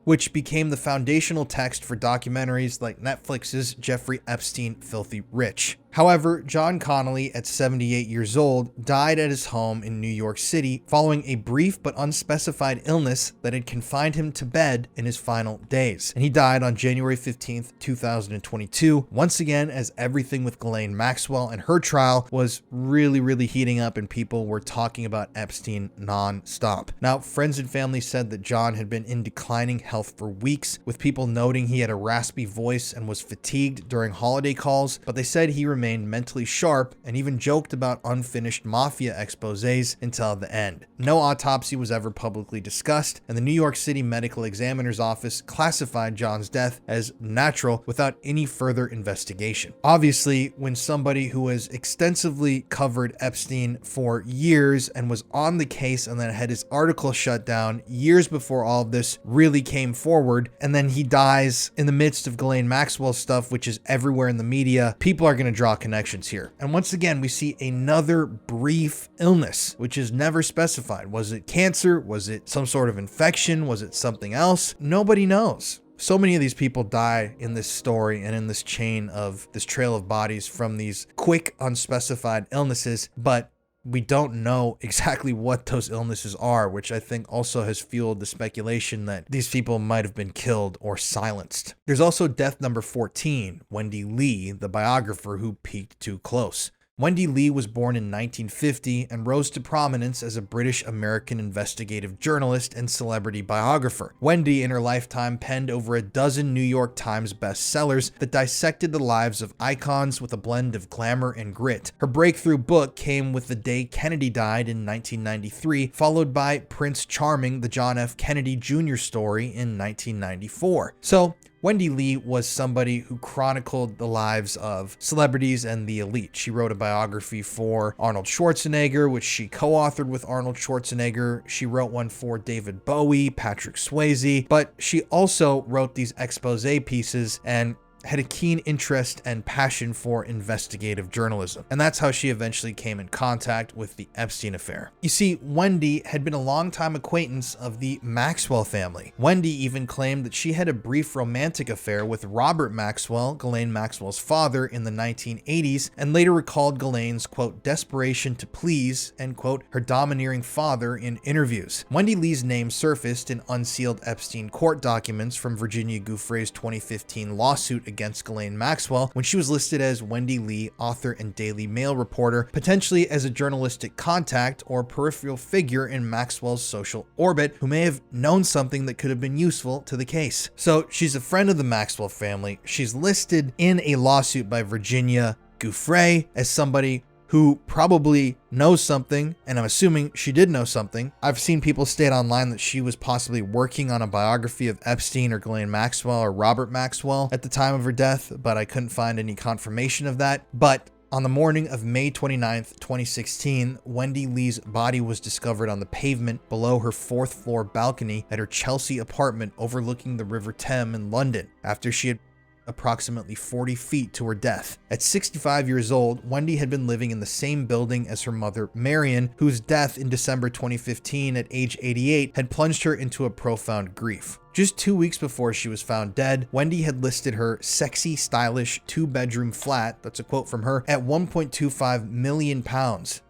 which became the foundational text for documentaries like Netflix's Jeffrey Epstein Filthy Rich. However, John Connolly, at 78 years old, died at his home in New York City following a brief but unspecified illness that had confined him to bed in his final days. And he died on January 15th, 2022, once again as everything with Ghislaine Maxwell and her trial was really heating up and people were talking about Epstein non-stop. Now, friends and family said that John had been in declining health for weeks, with people noting he had a raspy voice and was fatigued during holiday calls, but they said he remained mentally sharp and even joked about unfinished mafia exposés until the end. No autopsy was ever publicly discussed, and the New York City Medical Examiner's Office classified John's death as natural without any further investigation. Obviously, when somebody who has extensively covered Epstein for years and was on the case and then had his article shut down years before all of this really came forward, and then he dies in the midst of Ghislaine Maxwell stuff, which is everywhere in the media, people are going to draw connections here. And once again, we see another brief illness, which is never specified. Was it cancer? Was it some sort of infection? Was it something else? Nobody knows. So many of these people die in this story and in this chain of this trail of bodies from these quick, unspecified illnesses, but we don't know exactly what those illnesses are, which I think also has fueled the speculation that these people might have been killed or silenced. There's also death number 14, Wendy Lee, the biographer who peeked too close. Wendy Lee was born in 1950 and rose to prominence as a British-American investigative journalist and celebrity biographer. Wendy, in her lifetime, penned over a dozen New York Times bestsellers that dissected the lives of icons with a blend of glamour and grit. Her breakthrough book came with the day Kennedy died in 1993, followed by Prince Charming, the John F. Kennedy Jr. story in 1994. So, Wendy Lee was somebody who chronicled the lives of celebrities and the elite. She wrote a biography for Arnold Schwarzenegger, which she co-authored with Arnold Schwarzenegger. She wrote one for David Bowie, Patrick Swayze, but she also wrote these expose pieces and had a keen interest and passion for investigative journalism. And that's how she eventually came in contact with the Epstein affair. You see, Wendy had been a longtime acquaintance of the Maxwell family. Wendy even claimed that she had a brief romantic affair with Robert Maxwell, Ghislaine Maxwell's father, in the 1980s, and later recalled Ghislaine's, quote, desperation to please, end quote, her domineering father in interviews. Wendy Lee's name surfaced in unsealed Epstein court documents from Virginia Giuffre's 2015 lawsuit against Ghislaine Maxwell when she was listed as Wendy Lee, author and Daily Mail reporter, potentially as a journalistic contact or peripheral figure in Maxwell's social orbit who may have known something that could have been useful to the case. So she's a friend of the Maxwell family. She's listed in a lawsuit by Virginia Giuffre as somebody who probably knows something, and I'm assuming she did know something. I've seen people state online that she was possibly working on a biography of Epstein or Ghislaine Maxwell or Robert Maxwell at the time of her death, but I couldn't find any confirmation of that. But on the morning of May 29th, 2016, Wendy Lee's body was discovered on the pavement below her 4th floor balcony at her Chelsea apartment overlooking the River Thames in London, after she had approximately 40 feet to her death. At 65 years old, Wendy had been living in the same building as her mother, Marion, whose death in December 2015 at age 88 had plunged her into a profound grief. Just 2 weeks before she was found dead, Wendy had listed her sexy, stylish 2-bedroom flat, that's a quote from her, at £1.25 million,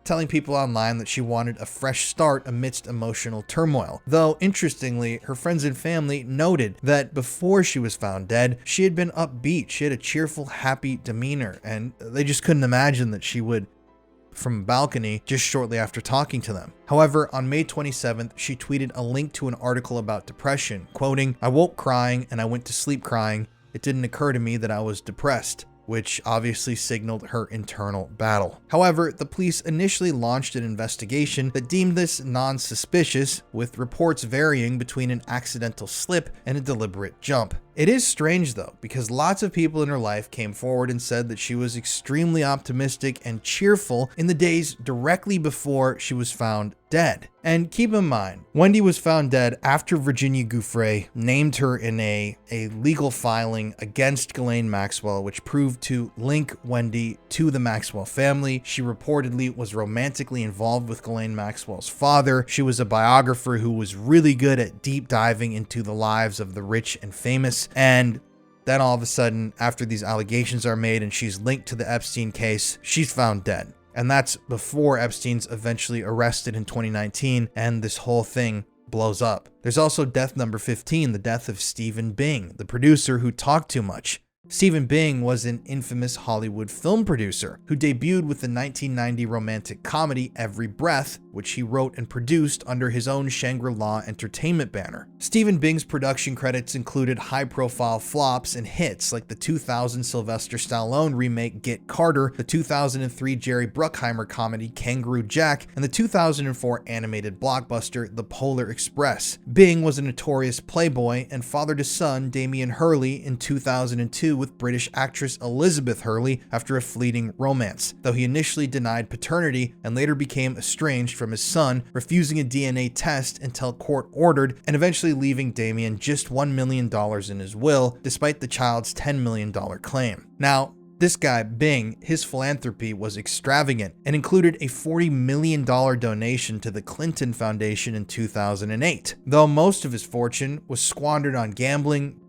telling people online that she wanted a fresh start amidst emotional turmoil. Though, interestingly, her friends and family noted that before she was found dead, she had been upbeat. She had a cheerful, happy demeanor, and they just couldn't imagine that she would from a balcony just shortly after talking to them. However, on May 27th, she tweeted a link to an article about depression, quoting, "I woke crying and I went to sleep crying. It didn't occur to me that I was depressed," which obviously signaled her internal battle. However, the police initially launched an investigation that deemed this non-suspicious, with reports varying between an accidental slip and a deliberate jump. It is strange though, because lots of people in her life came forward and said that she was extremely optimistic and cheerful in the days directly before she was found dead. And keep in mind, Wendy was found dead after Virginia Giuffre named her in a legal filing against Ghislaine Maxwell, which proved to link Wendy to the Maxwell family. She reportedly was romantically involved with Ghislaine Maxwell's father. She was a biographer who was really good at deep diving into the lives of the rich and famous. And then all of a sudden, after these allegations are made and she's linked to the Epstein case, she's found dead. And that's before Epstein's eventually arrested in 2019 and this whole thing blows up. There's also death number 15, the death of Stephen Bing, the producer who talked too much. Stephen Bing was an infamous Hollywood film producer who debuted with the 1990 romantic comedy Every Breath, which he wrote and produced under his own Shangri-La Entertainment banner. Stephen Bing's production credits included high-profile flops and hits like the 2000 Sylvester Stallone remake Get Carter, the 2003 Jerry Bruckheimer comedy Kangaroo Jack, and the 2004 animated blockbuster The Polar Express. Bing was a notorious playboy and fathered a son, Damien Hurley, in 2002 with British actress Elizabeth Hurley after a fleeting romance, though he initially denied paternity and later became estranged from his son, refusing a DNA test until court ordered, and eventually leaving Damien just $1 million in his will, despite the child's $10 million claim. Now, this guy, Bing, his philanthropy was extravagant and included a $40 million donation to the Clinton Foundation in 2008, though most of his fortune was squandered on gambling,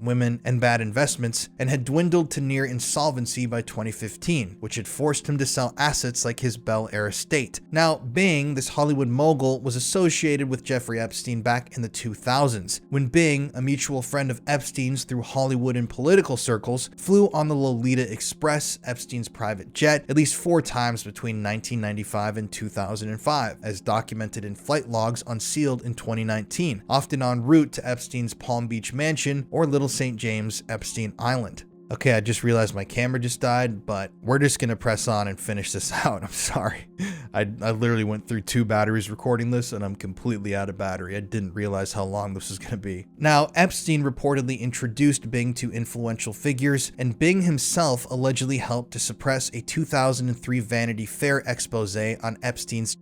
women, and bad investments, and had dwindled to near insolvency by 2015, which had forced him to sell assets like his Bel Air estate. Now, Bing, this Hollywood mogul, was associated with Jeffrey Epstein back in the 2000s, when Bing, a mutual friend of Epstein's through Hollywood and political circles, flew on the Lolita Express, Epstein's private jet, at least 4 times between 1995 and 2005, as documented in flight logs unsealed in 2019, often en route to Epstein's Palm Beach mansion or Little St. James, Epstein Island. Okay, I just realized my camera just died, but we're just gonna press on and finish this out. I'm sorry. I literally went through 2 batteries recording this and I'm completely out of battery. I didn't realize how long this was gonna be. Now, Epstein reportedly introduced Bing to influential figures, and Bing himself allegedly helped to suppress a 2003 Vanity Fair expose on Epstein's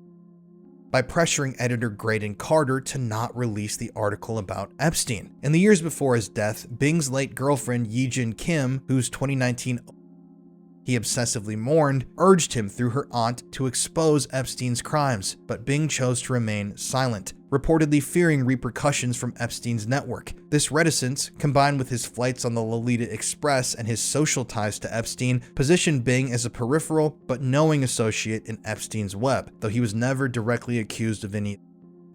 by pressuring editor Graydon Carter to not release the article about Epstein. In the years before his death, Bing's late girlfriend Yee-Jin Kim, whose 2019 he obsessively mourned, urged him through her aunt to expose Epstein's crimes, but Bing chose to remain silent, reportedly fearing repercussions from Epstein's network. This reticence, combined with his flights on the Lolita Express and his social ties to Epstein, positioned Bing as a peripheral but knowing associate in Epstein's web, though he was never directly accused of any.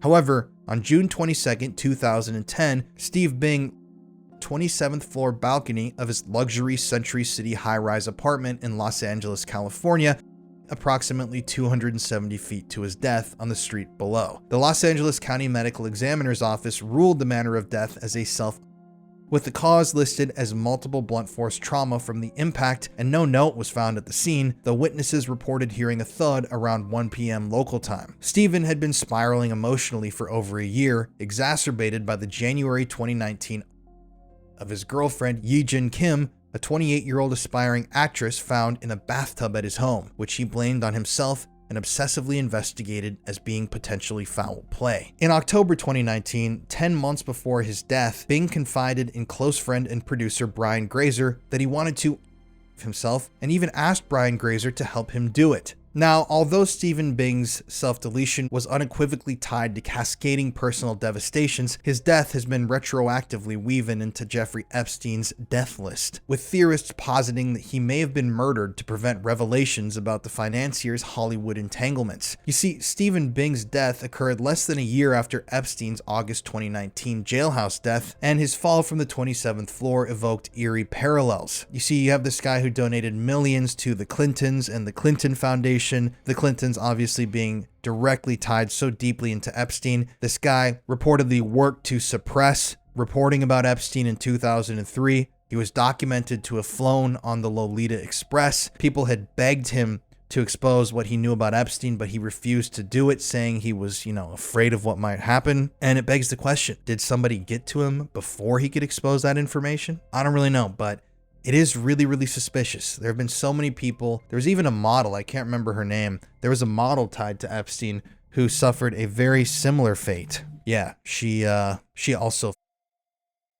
However, on June 22, 2010, Steve Bing 27th floor balcony of his luxury Century City high-rise apartment in Los Angeles, California, approximately 270 feet to his death on the street below. The Los Angeles County Medical Examiner's Office ruled the manner of death as a with the cause listed as multiple blunt force trauma from the impact, and no note was found at the scene, though witnesses reported hearing a thud around 1 p.m. local time. Stephen had been spiraling emotionally for over a year, exacerbated by the January 2019 of his girlfriend Yee-Jin Kim, a 28-year-old aspiring actress found in a bathtub at his home, which he blamed on himself and obsessively investigated as being potentially foul play. In October 2019, 10 months before his death, Bing confided in close friend and producer Brian Grazer that he wanted to himself and even asked Brian Grazer to help him do it. Now, although Stephen Bing's self-deletion was unequivocally tied to cascading personal devastations, his death has been retroactively woven into Jeffrey Epstein's death list, with theorists positing that he may have been murdered to prevent revelations about the financier's Hollywood entanglements. You see, Stephen Bing's death occurred less than a year after Epstein's August 2019 jailhouse death, and his fall from the 27th floor evoked eerie parallels. You see, you have this guy who donated millions to the Clintons and the Clinton Foundation, the Clintons obviously being directly tied so deeply into Epstein. This guy reportedly worked to suppress reporting about Epstein in 2003. He was documented to have flown on the Lolita Express. People had begged him to expose what he knew about Epstein, but he refused to do it, saying he was, afraid of what might happen. And it begs the question, did somebody get to him before he could expose that information? I don't really know, but it is really, really suspicious. There have been so many people. There was even a model, I can't remember her name. There was a model tied to Epstein who suffered a very similar fate. Yeah, she also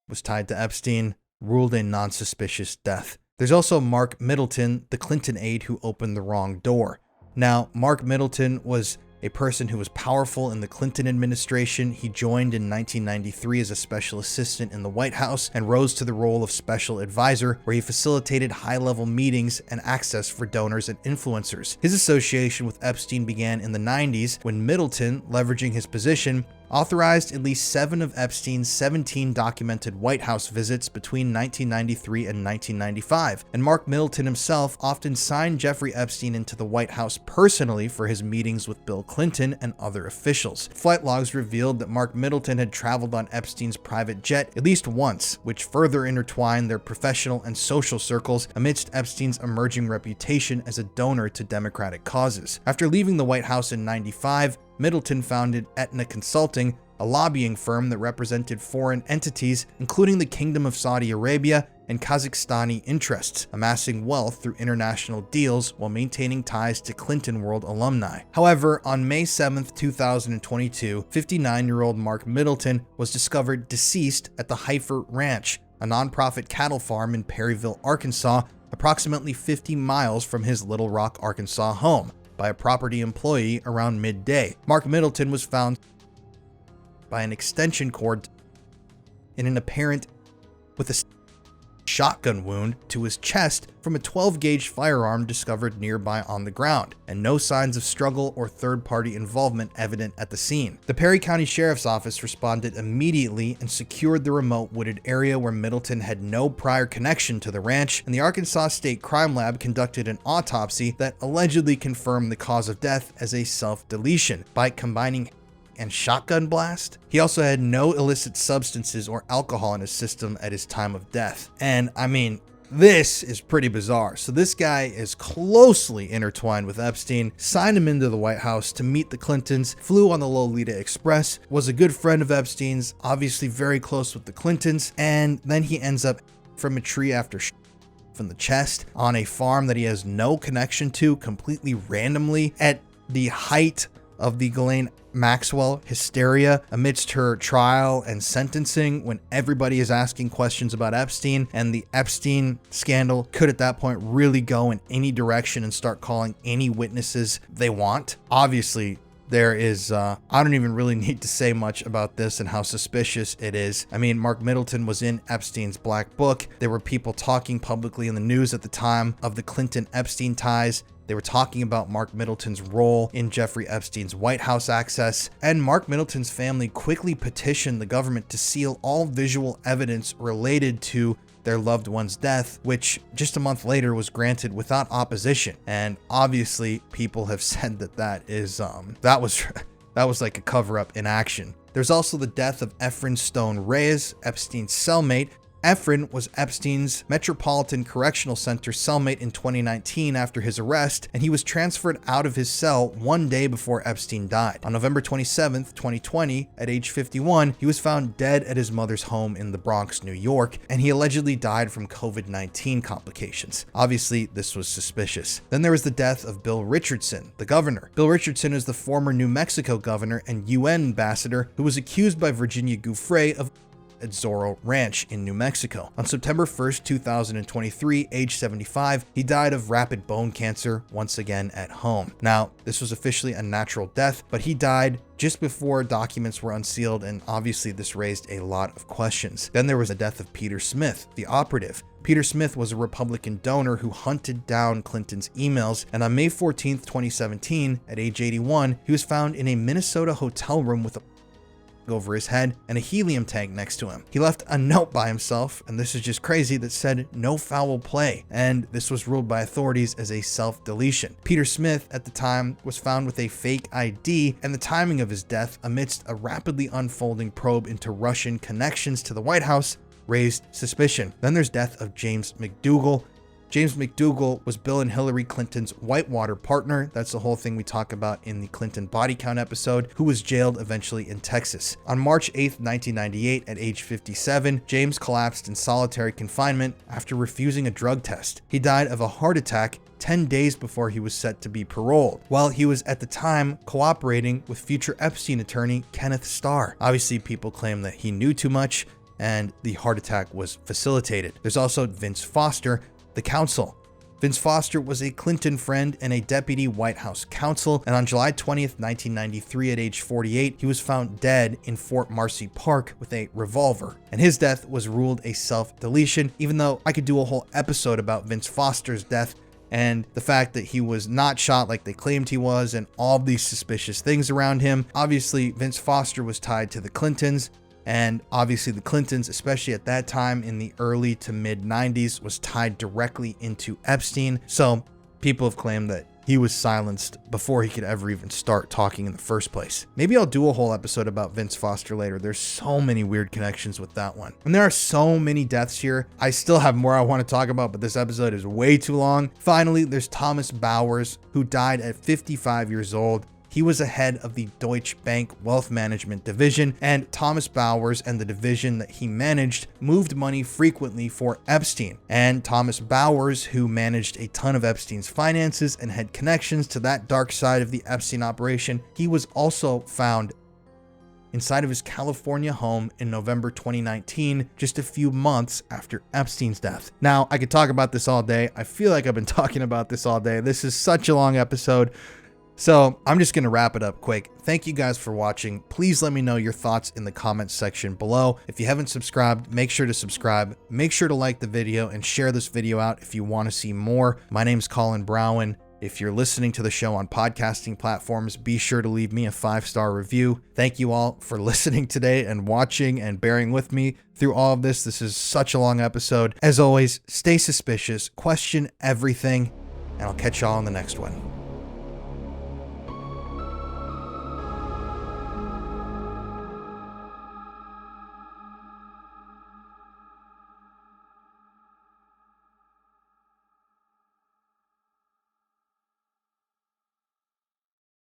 was tied to Epstein, ruled a non-suspicious death. There's also Mark Middleton, the Clinton aide who opened the wrong door. Now, Mark Middleton was a person who was powerful in the Clinton administration. He joined in 1993 as a special assistant in the White House and rose to the role of special advisor, where he facilitated high-level meetings and access for donors and influencers. His association with Epstein began in the 90s when Middleton, leveraging his position, authorized at least 7 of Epstein's 17 documented White House visits between 1993 and 1995, and Mark Middleton himself often signed Jeffrey Epstein into the White House personally for his meetings with Bill Clinton and other officials. Flight logs revealed that Mark Middleton had traveled on Epstein's private jet at least once, which further intertwined their professional and social circles amidst Epstein's emerging reputation as a donor to Democratic causes. After leaving the White House in 95, Middleton founded Aetna Consulting, a lobbying firm that represented foreign entities, including the Kingdom of Saudi Arabia and Kazakhstani interests, amassing wealth through international deals while maintaining ties to Clinton World alumni. However, on May 7, 2022, 59-year-old Mark Middleton was discovered deceased at the Heifer Ranch, a nonprofit cattle farm in Perryville, Arkansas, approximately 50 miles from his Little Rock, Arkansas home, by a property employee around midday. Mark Middleton was found by an extension cord in an apparent with a shotgun wound to his chest from a 12-gauge firearm discovered nearby on the ground, and no signs of struggle or third-party involvement evident at the scene. The Perry County Sheriff's Office responded immediately and secured the remote wooded area where Middleton had no prior connection to the ranch, and the Arkansas State Crime Lab conducted an autopsy that allegedly confirmed the cause of death as a self-deletion by combining and shotgun blast. He also had no illicit substances or alcohol in his system at his time of death. And I mean, this is pretty bizarre. So this guy is closely intertwined with Epstein, signed him into the White House to meet the Clintons, flew on the Lolita Express, was a good friend of Epstein's, obviously very close with the Clintons, and then he ends up from a tree after from the chest on a farm that he has no connection to, completely randomly at the height of the Ghislaine Maxwell hysteria amidst her trial and sentencing, when everybody is asking questions about Epstein, and the Epstein scandal could at that point really go in any direction and start calling any witnesses they want. Obviously, there is, I don't even really need to say much about this and how suspicious it is. I mean, Mark Middleton was in Epstein's black book. There were people talking publicly in the news at the time of the Clinton-Epstein ties. They were talking about Mark Middleton's role in Jeffrey Epstein's White House access, and Mark Middleton's family quickly petitioned the government to seal all visual evidence related to their loved one's death, which just a month later was granted without opposition. And obviously, people have said that that was like a cover-up in action. There's also the death of Efren Stone Reyes, Epstein's cellmate. Efren was Epstein's Metropolitan Correctional Center cellmate in 2019 after his arrest, and he was transferred out of his cell one day before Epstein died. On November 27, 2020, at age 51, he was found dead at his mother's home in the Bronx, New York, and he allegedly died from COVID-19 complications. Obviously, this was suspicious. Then there was the death of Bill Richardson, the governor. Bill Richardson is the former New Mexico governor and UN ambassador who was accused by Virginia Giuffre of at Zorro Ranch in New Mexico. On September 1st, 2023, age 75, he died of rapid bone cancer, once again at home. Now, this was officially a natural death, but he died just before documents were unsealed, and obviously this raised a lot of questions. Then there was the death of Peter Smith, the operative. Peter Smith was a Republican donor who hunted down Clinton's emails, and on May 14th, 2017, at age 81, he was found in a Minnesota hotel room with a over his head and a helium tank next to him. He left a note by himself, and this is just crazy, that said "no foul play," and this was ruled by authorities as a self-deletion. Peter Smith at the time was found with a fake ID, and the timing of his death amidst a rapidly unfolding probe into Russian connections to the White House raised suspicion. Then there's death of James McDougal. James McDougal was Bill and Hillary Clinton's whitewater partner. That's the whole thing we talk about in the Clinton body count episode, who was jailed eventually in Texas. On March 8th, 1998, at age 57, James collapsed in solitary confinement after refusing a drug test. He died of a heart attack 10 days before he was set to be paroled, while he was at the time cooperating with future Epstein attorney Kenneth Starr. Obviously, people claim that he knew too much and the heart attack was facilitated. There's also Vince Foster, the counsel. Vince Foster was a Clinton friend and a deputy White House counsel, and on July 20th, 1993, at age 48, he was found dead in Fort Marcy Park with a revolver, and his death was ruled a self-deletion, even though I could do a whole episode about Vince Foster's death and the fact that he was not shot like they claimed he was, and all these suspicious things around him. Obviously, Vince Foster was tied to the Clintons, and obviously the Clintons, especially at that time in the early to mid 90s, was tied directly into Epstein. So people have claimed that he was silenced before he could ever even start talking in the first place. Maybe I'll do a whole episode about Vince Foster later. There's so many weird connections with that one. And there are so many deaths here. I still have more I want to talk about, but this episode is way too long. Finally, there's Thomas Bowers, who died at 55 years old. He was a head of the Deutsche Bank Wealth Management Division, and Thomas Bowers and the division that he managed moved money frequently for Epstein. And Thomas Bowers, who managed a ton of Epstein's finances and had connections to that dark side of the Epstein operation, he was also found inside of his California home in November 2019, just a few months after Epstein's death. Now, I could talk about this all day. I feel like I've been talking about this all day. This is such a long episode. So I'm just going to wrap it up quick. Thank you guys for watching. Please let me know your thoughts in the comments section below. If you haven't subscribed, make sure to subscribe. Make sure to like the video and share this video out if you want to see more. My name's Colin Browen. If you're listening to the show on podcasting platforms, be sure to leave me a 5-star review. Thank you all for listening today and watching and bearing with me through all of this. This is such a long episode. As always, stay suspicious, question everything, and I'll catch y'all in the next one.